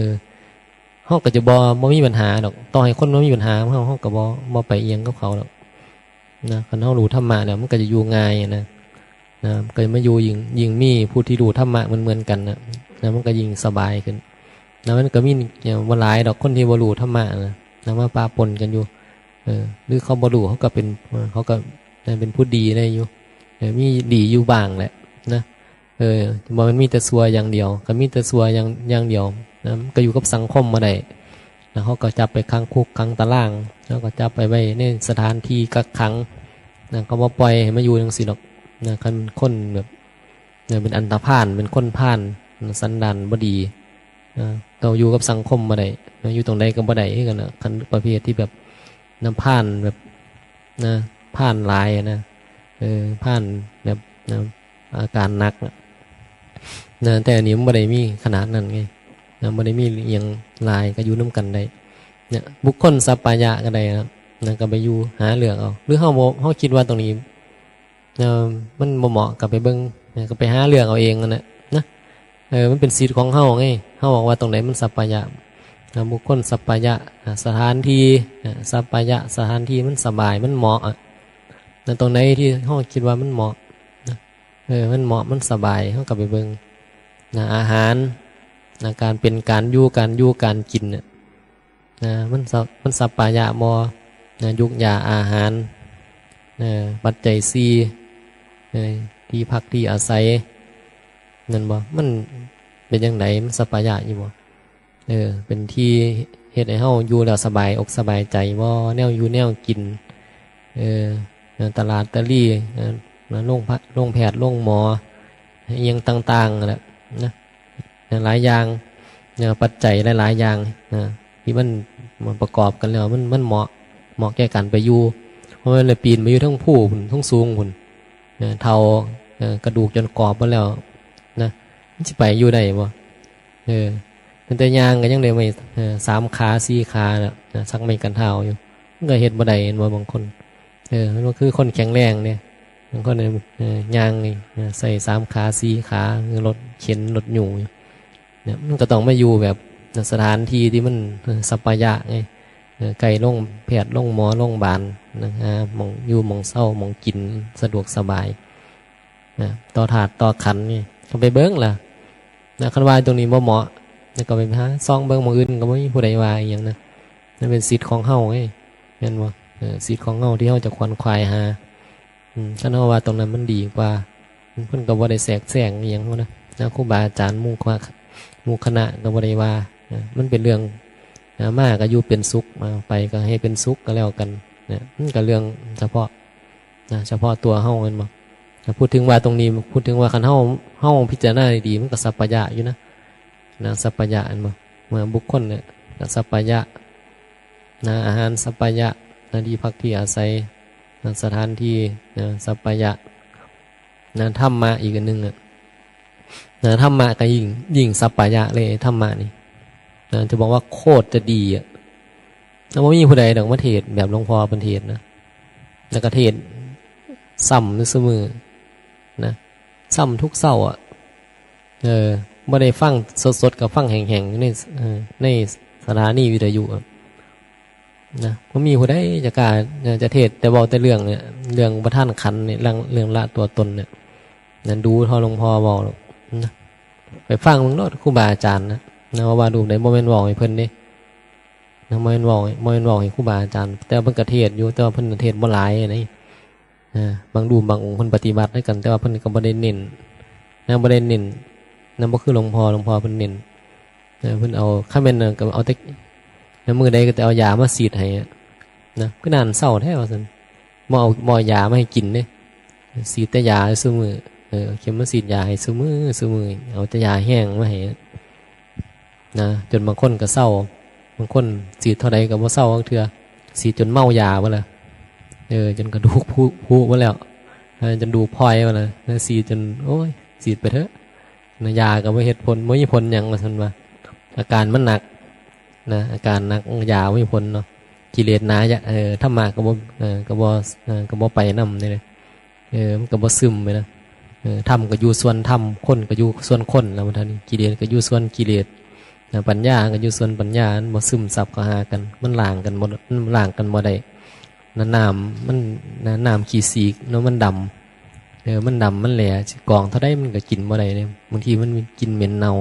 เฮาก็จะบ่มีปัญหาดอกต่อให้คนบ่มีปัญหาเฮาก็บ่ไปเอียงกับเขาดอกนะคันเฮารู้ธรรมะเนี่ยมันก็จะอยู่ง่ายนะก็มาอยู่ยิ่งมีผู้ที่รู้ธรรมะเหมือนกันนะมันก็ยิ่งสบายขึ้นนะมันก็มีบ่หลายดอกคนที่บ่รู้ธรรมะนะมาปะปนกันอยู่หรือเขาบ่รู้เขาก็เป็นผู้ดีได้อยู่มีดีอยู่บ้างแหละนะบ่มันมีแต่ซัวอย่างเดียวก็มีแต่ซัวอย่างเดียวนะก็อยู่กับสังคมมาได้แล้วเขาก็จับไปขังคุกขังตารางแล้วก็จับไปไว้ในสถานที่กักขังนะก็บ่ปล่อยให้มาอยู่จังซี่ดอกนะคันคนแบบเป็นอันธพาลเป็นคนพาลสันดานบ่ดีเราอยู่กับสังคมมาได้อยู่ตรงใดก็บ่ได้คือกันนะคันประเภทที่แบบน้ำพาลแบบนะพาลหลายนะพาลแบบอาการหนักนะแต่อันนี้มันบ่ได้มีขนาดนั้นไงนะบ่ได้มีเอียงลายก็อยู่นำกันได้เนี่ยบุคคลสัปปายะก็ได้นะก็ไปอยู่หาเรื่องเอาหรือเฮาคิดว่าตรงนี้มันบ่เหมาะก็ไปเบิ่งก็ไปหาเรื่องเอาเองนั่นแหละนะมันเป็นสิทธิ์ของเฮาไงเฮาบอกว่าตรงไหนมันสัปปายะบุคคลสัปปายะสถานที่สัปปายะสถานที่มันสบายมันเหมาะตรงไหนที่เฮาคิดว่ามันเหมาะมันเหมาะมันสบายเฮาก็ไปเบิ่งอาหารการเป็นการอยู่การกินมันสัปปายะบ่ นะยุกยาอาหารนะปัจจัยสี่ที่พักที่อาศัยนั่นบ่มันเป็นยังไงมันสัพพยะอยู่บ่เป็นที่เฮ็ดให้เฮาอยู่แล้วสบายอกสบายใจบ่แนวอยู่แนวกินตลาดตะลี่โรงแพทย์โรงหมออิหยังต่างๆแหละนะหลายอย่างปัจจัยหลายๆอย่างที่มันประกอบกันแล้วมันเหมาะแก่การไปอยู่เพราะมันเลยปีนไปอยู่ทั้งผู้ทั้งสูงพุ่นเท่ากระดูกจนกรอบหมดแล้วนะมันสิไปอยู่ได้บ่แต่ย่างก็ยังได้ไม่3 ขา4 ขานะสักไม่กันเท้าอยู่มันก็เฮ็ดบ่ได้เห็นบ่บางคนมันก็คือคนแข็งแรงเนี่ยบางคนย่างนี่ใส่3 ขา4 ขารถเข็นรถหยู่เนี่ยมันก็ต้องมาอยู่แบบสถานที่ที่มันสัปปายะไงไกลโรงแพทย์โรงหมอโรงพยาบาลนะมองอยู่มองเศร้ามองกินสะดวกสบายต่อถาดต่อขันนี่ก็ไปเบิ้งล่ะคันว่าตรงนี้บ่เหมาะแล้วก็ไปหาซองเบิ้งหม้องอื่นก็บ่มีผู้ใดว่าอีหยังนะนั่นเป็นสิทธิ์ของเฮาไงแม่นบ่สิทธิ์ของเฮาที่เฮาจะขวนขวายหาคันเฮาว่าตรงนั้นมันดีกว่าเพิ่นก็บ่ได้แทรกแซงอีหยังนะครูบาอาจารย์หมู่คณะก็บ่ได้ว่ามันเป็นเรื่องมาก็อยู่เป็นสุขมาไปก็ให้เป็นสุขก็แล้วกันมันก็เรื่องเฉพาะตัวเฮาแม่นบ่พูดถึงว่าตรงนี้พูดถึงว่าคันเฮาพิจารณาดีๆมันก็สัพพยะอยู่นะสัพพยะอันบ่เมื่อบุคคลเนี่ยสัพพยะอาหารสัพพยะที่พักที่อาศัยสถานที่สัพพยะธรรมะอีกอันนึงธรรมะก็ยิ่งสัพพยะเลยธรรมะนี่จะบอกว่าโคตรจะดีแล้วไม่มีผู้ใดดอกมาเทศแบบหลวงพ่อเป็นเทศนะแล้วก็เทศซ้ำเสมอนะซ้ำทุกเศร้าไม่ได้ฟังสดๆกับฟังแห่งๆในสถานีวิทยุนะไม่มีผู้ใดจะเทศแต่บอกแต่เรื่องประท่านขันเนี่ยเรื่องละตัวตนเนี่ยนั่นดูเท่าหลวงพ่อบอกนะไปฟังมึงโน้ตครูบาอาจารย์นะว่าดูในโมเมนต์บอกให้เพิ่นนี่โมเมนต์บอกให้ครูบาอาจารย์แต่เพิ่นกระเทศอยู่แต่ว่าเพิ่นเทศบ่หลายนี่บางบางองค์เพิ่นปฏิบัติด้วยกันแต่ว่าเพิ่นก็บ่ได้เน้นบ่ได้เน้นบ่คือหลวงพ่อเพิ่นเน้นเพิ่นเอาคันแม่นก็เอาแต่มื้อใดก็แต่เอายามาฉีดให้นะคือนานเศร้าแท้ว่าซั่นบ่เอายามาให้กินเด้ฉีดแต่ยาซุมื้อเข็มมาฉีดยาให้ซุมื้อเอาแต่ยาแห้งมาให้จนบางคนก็เศร้าบางคนฉีดเท่าใดก็บ่เศร้าบางเทื่อฉีดจนเมายาบ่ล่ะจนกระดูกพุบ่แล้วจนดูพลอยบ่ล่ะฉีดจนโอ้ยฉีดไปเถอะยาก็บ่เฮ็ดผลบ่มีผลหยังว่าซั่นว่าอาการมันหนักอาการหนักยาบ่มีผลเนาะกิเลสหนาธรรมะก็บ่ไปนำนี่เลยมันก็บ่ซึมไปนะธรรมก็อยู่ส่วนธรรมคนก็อยู่ส่วนคนแล้วมันท่านี้กิเลสก็อยู่ส่วนกิเลสปัญญาก็อยู่ส่วนปัญญาบ่ซึมซับก็หากันมันล้างกันบ่ได้น้ำมันน้ำขี้สีกเนาะมันดำมันดำมันแหล่กองเท่าใดมันก็กินบ่ได้เลยบางทีมันมีกลิ่นเหม็นเน่า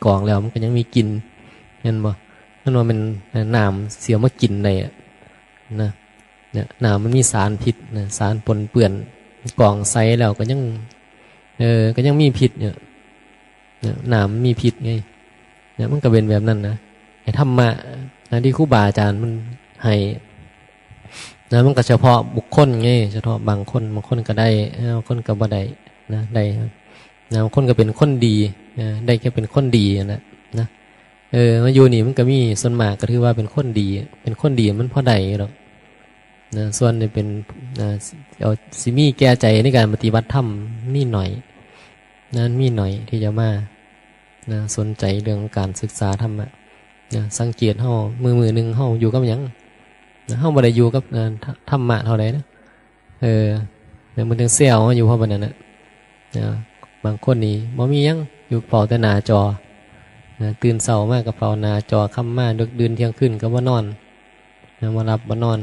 กองแล้วมันก็ยังมีกลิ่นเห็นบ่นั่นว่ามันน้ำเสียมากินได้เนี่ยน้ำมันมีสารพิษสารปนเปื้อนกองใสแล้วก็ยังมีพิษเนี่ยน้ำมีพิษไงเนี่ยมันก็เป็นแบบนั้นนะไอ้ธรรมะที่ครูบาอาจารย์มันให้มันก็เฉพาะบุคคลไงเฉพาะบางคนก็ได้บางคนก็บ่ได้ได้บางคนก็เป็นคนดีได้แค่เป็นคนดีนะมาอยู่นี่มันก็มีส่วนมากก็ถือว่าเป็นคนดีมันพอได้หรอกส่วนเนี่ยเป็นเอาสิมีแก้ใจในการปฏิบัติธรรมมีหน่อยมีหน่อยที่จะมาสนใจเรื่องการศึกษาธรรมะสังเกตเฮามือนึงเฮาอยู่กับหยังเฮาบ่ได้อยู่กับธรรมะเท่าใดนะมันถึงเสี่ยวอยู่เพราะบัดนั้นบางคนนี่บ่มีหยังอยู่เฝ้าแต่หน้าจอตื่นเช้ามาก็เฝ้าหน้าจอค่ำมาดึกดื่นเที่ยงคืนก็บ่นอนมารับบ่นอน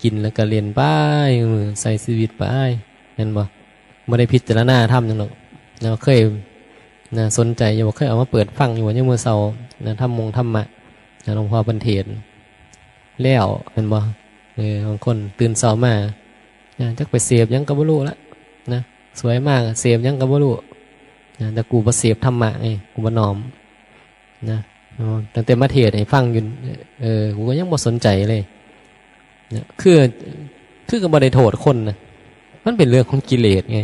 กินแล้วก็เรียนไปใส่ชีวิตไปเห็นบ่ได้พิจารณาธรรมจังหรอกเคยสนใจอยู่เคยเอามาเปิดฟังอยู่ว่ามื้อเช้าธรรมะหลวงพ่อเพิ่นเทศน์ แล้วเห็นบ่บางคนตื่นเช้ามาจักไปเสพหยังก็บ่รู้ละนะสวยมากเสพหยังก็บ่รู้แต่กูบ่เสพธรรมะไงกูบ่น้อมนะตั้งแต่มาเทศน์ให้ฟังอยู่กูก็ยังบ่สนใจเลยนะคือก็บ่ได้โทษคนนะมันเป็นเรื่องของกิเลสไง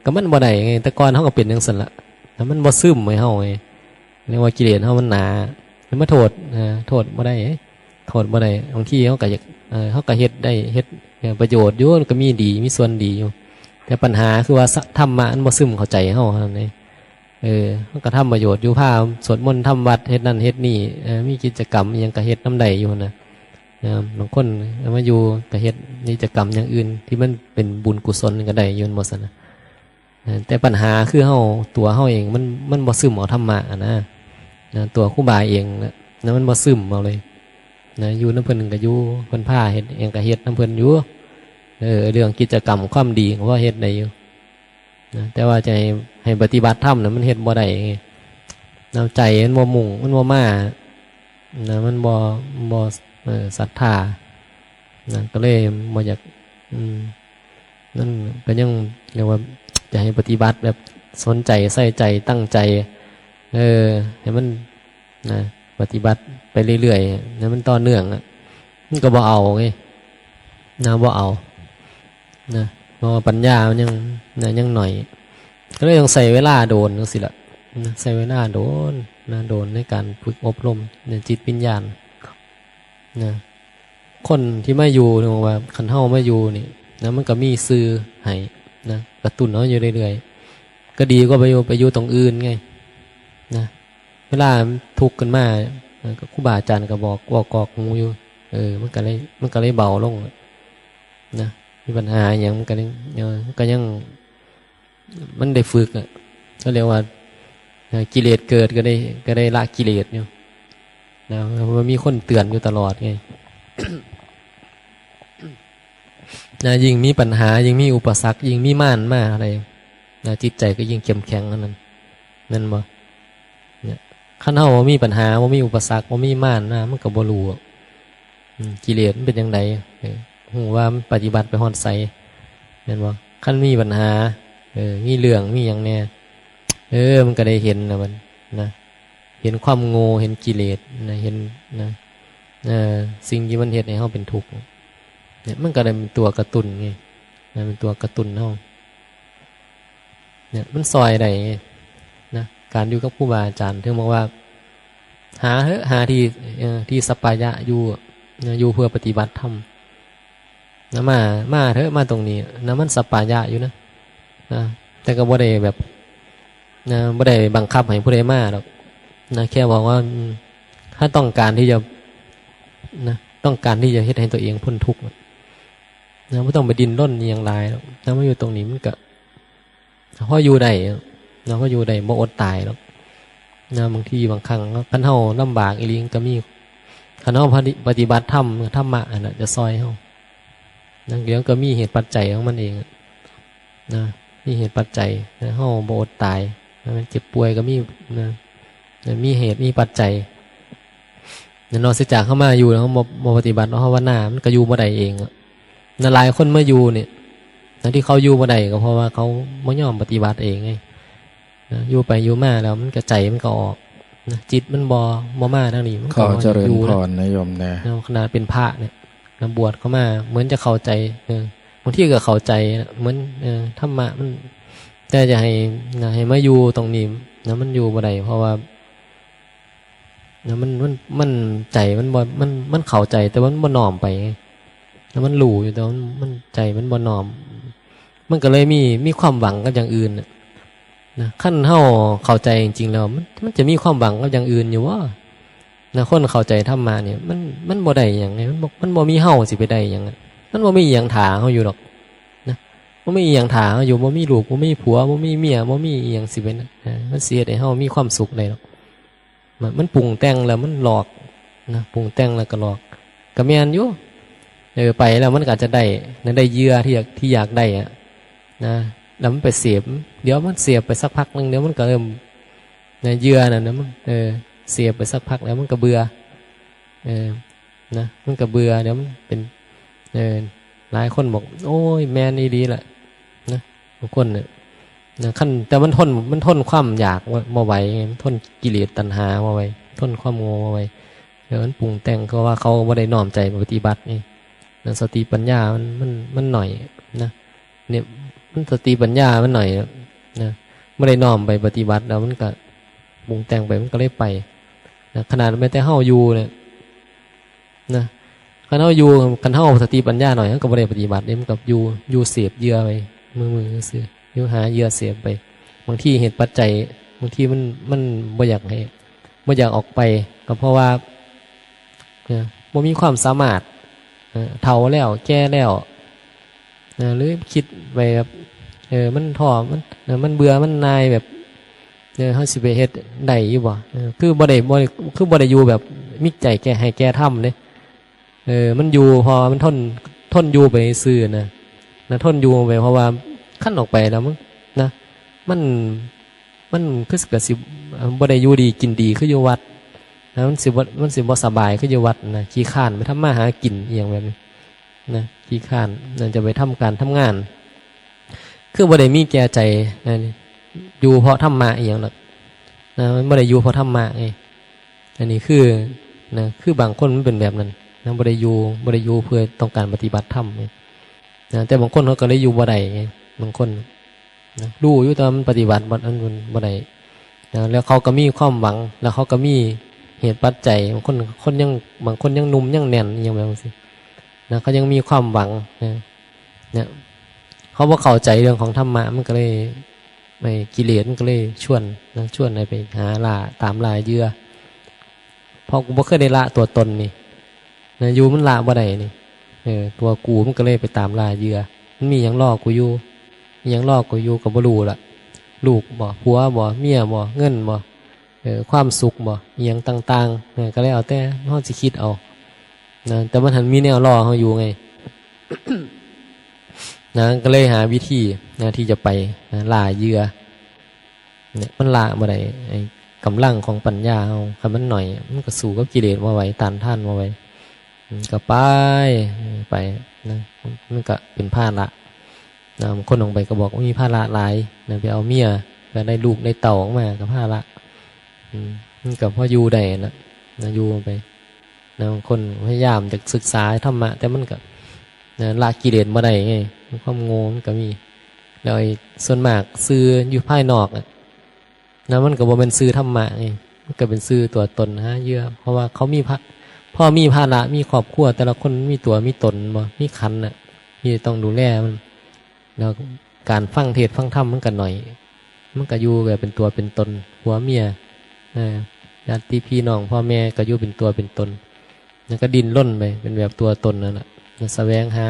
ก็มันบ่ได้ไงแต่ก่อนเฮาก็เป็นจังซั่นล่ะแต่มันบ่ซึมให้เฮาไงเรียกว่ากิเลสเฮามันหนามันมาโทษโทษบ่ได้โทษบ่ได้บางทีเฮาก็อยากเฮาก็เฮ็ดได้เฮ็ดประโยชน์อยู่มันก็มีดีมีส่วนดีอยู่แต่ปัญหาคือว่าธรรมะมันบ่ซึมเข้าใจเฮานั่นเองมันก็ทำประโยชน์อยู่พาสวดมนต์ทำวัดเฮ็ดนั่นเฮ็ดนี่มีกิจกรรมอิหยังก็เฮ็ดนำใดอยู่นะบางคนมาอยู่ก็เฮ็ดกิจกรรมอย่างอื่นที่มันเป็นบุญกุศลก็ได้อยู่บ่ซั่นนะแต่ปัญหาคือเฮาตัวเฮาเองมันบ่ซึมเอาธรรมะนะตัวครูบาเองนะมันบ่ซึมเอาเลยนะอยู่นำเพิ่นก็อยู่เพิ่นพาเฮ็ดเองก็เฮ็ดนำเพิ่นอยู่เรื่องกิจกรรมความดีก็ว่าเฮ็ดได้อยู่นะแต่ว่าจะให้ปฏิบัติธรรมน่ะมันเฮ็ดบ่ได้ไงใจมันบ่มุ่งมันบ่มานะมันบ่ศรัทธานะก็เลยบ่อยากนั่นก็ยังเรียกว่าจะให้ปฏิบัติแบบสนใจใส่ใจตั้งใจให้มันนะปฏิบัติไปเรื่อยๆนะมันต่อเนื่องมันก็บ่เอาไงนะบ่เอานะเพราะว่าปัญญามันยังหน่อยก็เลยต้องใส่เวลาโดนจังซี่ล่ะนะใส่เวลาโดนนะโดนในการฝึกอบรมในจิตวิญญาณนะคนที่มาอยู่นึกว่าคันเฮามาอยู่นี่นะมันก็มีซื่อให้นะกระตุ้นเฮาอยู่เรื่อยๆก็ดีกว่าไปอยู่ตรงอื่นไงนะเวลาทุกข์ขึ้นมาก็ครูบาอาจารย์ก็บอกงูอยู่มันก็เลยเบาลงนะมีปัญหาอย่างมันก็ยังมันได้ฝึกก็เรียกว่ากิเลสเกิดก็ได้ละกิเลสอยู่นะมันมีคนเตือนอยู่ตลอดไง นะยิ่งมีปัญหายิ่งมีอุปสรรคยิ่งมีม่านมาอะไรนะจิตใจก็ยิ่งเข้มแข็งนั่นบ่เนี่ยคันเฮาบ่มีปัญหาบ่มีอุปสรรคบ่มีม่านนะมันก็บ่รู้กิเลสมันเป็นจังไดฮู้ว่ามันปฏิบัติไปฮอดไสแม่นบ่คันมีปัญหามีเรื่องมีหยังแน่มันก็ได้เห็นนะมันนะเห็นความโง่เห็นกิเลสนะเห็นนะสิ่งที่มันเฮ็ดให้เฮาเป็นทุกข์เนี่ยมันก็ได้เป็นตัวกระตุ้นไงนะเป็นตัวกระตุ้นเฮาเนี่ยมันซอยได้นะการอยู่กับครูบาอาจารย์ถึงบอกว่าหาที่สัปปายะอยู่เพื่อปฏิบัติธรรมนะมาเถอะมาตรงนี้นะมันสัปปายะอยู่นะแต่ก็บ่ได้แบบนะบ่ได้บังคับให้ผู้ใดมาหรอกนะแค่บอกว่าถ้าต้องการที่จะเฮ็ดให้ตัวเองพ้นทุกข์นะไม่ต้องไปดิ้นรนอย่างไรหรอกนะมาอยู่ตรงนี้มันก็พออยู่ได้นะพออยู่ได้บ่อดตายหรอกนะบางทีบางครั้งคันเฮาลำบากอีหลีก็มีคันเฮาปฏิบัติธรรมะน่ะจะซอยเฮานะเดี๋ยวก็มีเหตุปัจจัยของมันเองนะมีเหตุปัจจัยนะเฮาบ่อดตายนะมันเจ็บป่วยก็มีนะมีเหตุมีปัจจัยนอกจากเข้ามาอยู่แล้วมาปฏิบัติเพราะว่าหน้ามันก็อยู่บ่ได้เองนั่นหลายคนมาอยู่เนี่ยที่เขาอยู่บ่ได้ก็เพราะว่าเขาไม่ยอมปฏิบัติเองไงอยู่ไปอยู่มาแล้วมันก็ใจมันก็ออกจิตมันบ่มาทางนี้มันก็เจริญพรนะโยมนะขนาดเป็นพระเนี่ยบวชเข้ามาเหมือนจะเข้าใจบางทีก็เข้าใจเหมือนธรรมะมันแต่จะให้มาอยู่ตรงนี้นะมันอยู่บ่ได้เพราะว่ามันใจมันเข้าใจแต่ว่ามันบ่น้อมไปแล้วมันหลู่อยู่แต่มันใจมันบ่น้อมมันก็เลยมีความหวังกับอย่างอื่นนะขั้นเฮาเข้าใจจริงๆแล้วมันจะมีความหวังกับอย่างอื่นอยู่ว่านะคนเข้าใจธรรมะเนี่ยมันบ่ได้อย่างไงมันบ่มีเฮาสิไปได้อย่างนั้นมันบ่มีหยังถาเฮาอยู่หรอกนะบ่มีหยังถาเฮาอยู่บ่มีลูกบ่มีผัวบ่มีเมียบ่มีอีหยังสิเป็นมันเสียให้เฮามีความสุขได้หรอกมันปรุงแต่งแล้วมันหลอกนะปรุงแต่งแล้วก็หลอกก็แม่นอยู่ไปแล้วมันก็อาจจะได้เหยื่อที่อยากได้นะแล้วมันไปเสียบเดี๋ยวมันเสียบไปสักพักนึงเดี๋ยวมันก็เริ่มเหยื่อน่ะนะมันเสียบไปสักพักแล้วมันก็เบื่อ นะมันก็เบื่อเดี๋ยวมันเป็นหลายคนบอกโอ้ยแมนนี่ดีแหละนะบางคนเนี่ยนะขั้นแต่มันทนความอยากมาไหวไงมันทนกิเลสตัณหามาไหวทนความโง่มาไหวเดี๋ยวมันปรุงแต่งก็ว่าเขาไม่ได้น้อมใจมาปฏิบัติไงนะสติปัญญามันหน่อยนะเนี่ยมันสติปัญญามันหน่อยนะไม่ได้น้อมไปปฏิบัติแล้วมันก็ปรุงแต่งไปมันก็เลยไปนะขนาดแม้แต่เฮาอยู่เนี่ยนะคันเฮาอยู่คันเฮาสติปัญญาหน่อยมันก็บ่ได้ปฏิบัติเนี่ยมันกับอยู่เสพเหยื่อไปมือซื่ออยู่หาเหยื่อเสพไปบางทีเหตุปัจจัยบางทีมันบ่อยากให้บ่อยากออกไปก็เพราะว่าบ่มีความสามารถเฒ่าแล้วแก่แล้วหรือคิดไปแบบมันท้อมันเบื่อมันนายแบบเฮาสิไปเฮ็ดได้อยู่บ่คือบ่ได้อยู่แบบมิใจแก้ให้แก้ทำเด้มันอยู่พอมันทนอยู่ไปซื่อนะทนอยู่ไปเพราะว่าขั้นออกไปแล้วมึงนะมันคือสิบ่ได้อยู่ดีกินดีคืออยู่วัดนะมันสิบ่สบายคืออยู่วัดนะขี้ข้านไปทำมาหากินอย่างแบบนี้นะขี้ข้านนั่นจะไปทำการทำงานคือบ่ได้มีแก่ใจนะอยู่เพราะธรรมะอย่างนั้นนะมันบ่ได้อยู่เพราะธรรมะไงอันนี้คือบางคนมันเป็นแบบนั้นนะบ่ได้อยู่เพื่อต้องการปฏิบัติธรรมไงนะแต่บางคนเขาก็ได้อยู่บ่ได้ไงบางคนนะรู้อยู่แต่มันปฏิบัติบ่ได้นะแล้วเขาก็มีความหวังแล้วเขาก็มีเหตุปัจจัยบางคนยังหนุ่มยังแน่นอย่างแบบนี้นะเขายังมีความหวังนะเขาบ่เข้าใจเรื่องของธรรมะมันก็เลยไม่กิเลสมันก็เลยชวนให้ไปหาตามล่าเหยื่อพอกูบ่เคยได้ละตัวตนนี่นะอยู่มันละบ่ได้นี่ตัวกูมันก็เลยไปตามล่าเหยื่อมันมีหยังล่อกูอยู่ก็บ่รู้ล่ะลูกบ่ผัวบ่เมียบ่เงินบ่ความสุขบ่อีหยังต่างๆก็เลยเอาแต่เฮาสิคิดเอานะแต่มันหันมีแนวล่อเฮาอยู่ไง นะก็เลยหาวิธีนะที่จะไปล่าเหยื่อเนี่ยมันล่าบ่ได้ไอ้กำลังของปัญญาเฮาคันมันหน่อยมันก็สู้กับกิเลสบ่ไหวต้านทานบ่ไหวก็ไปนะมันก็เป็นภาระนะคนลงไปก็บอกว่ามีภาระหลายนะไปเอาเมียก็ได้ลูกได้เต่าออกมากับภาระมันก็พออยู่ได้นะอยู่ไปนะคนพยายามจะศึกษาธรรมะแต่มันก็ละกิเลสบ่ได้ไงความโง่มันก็มีแล้วส่วนมากซื้ออยู่ภายนอกนะมันก็บ่เป็นซื้อธรรมะไงมันก็เป็นซื้อตัวตนฮะเยอะเพราะว่าเขามีพ่อมีภาระมีครอบครัวแต่ละคนมีตัวมีตนบ่มีขันน่ะที่ต้องดูแลมันแล้วการฟังเทศน์ฟังธรรมมันก็หน่อยมันก็อยู่แบบเป็นตัวเป็นตนผัวเมียญาติพี่น้องพ่อแม่ก็อยู่เป็นตัวเป็นตนแล้วก็ดิ้นรนไปเป็นแบบตัวตนนั่นแหละแสวงหา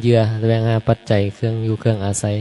เหยื่อแสวงหาปัจจัยเครื่องอยู่เครื่องอาศัย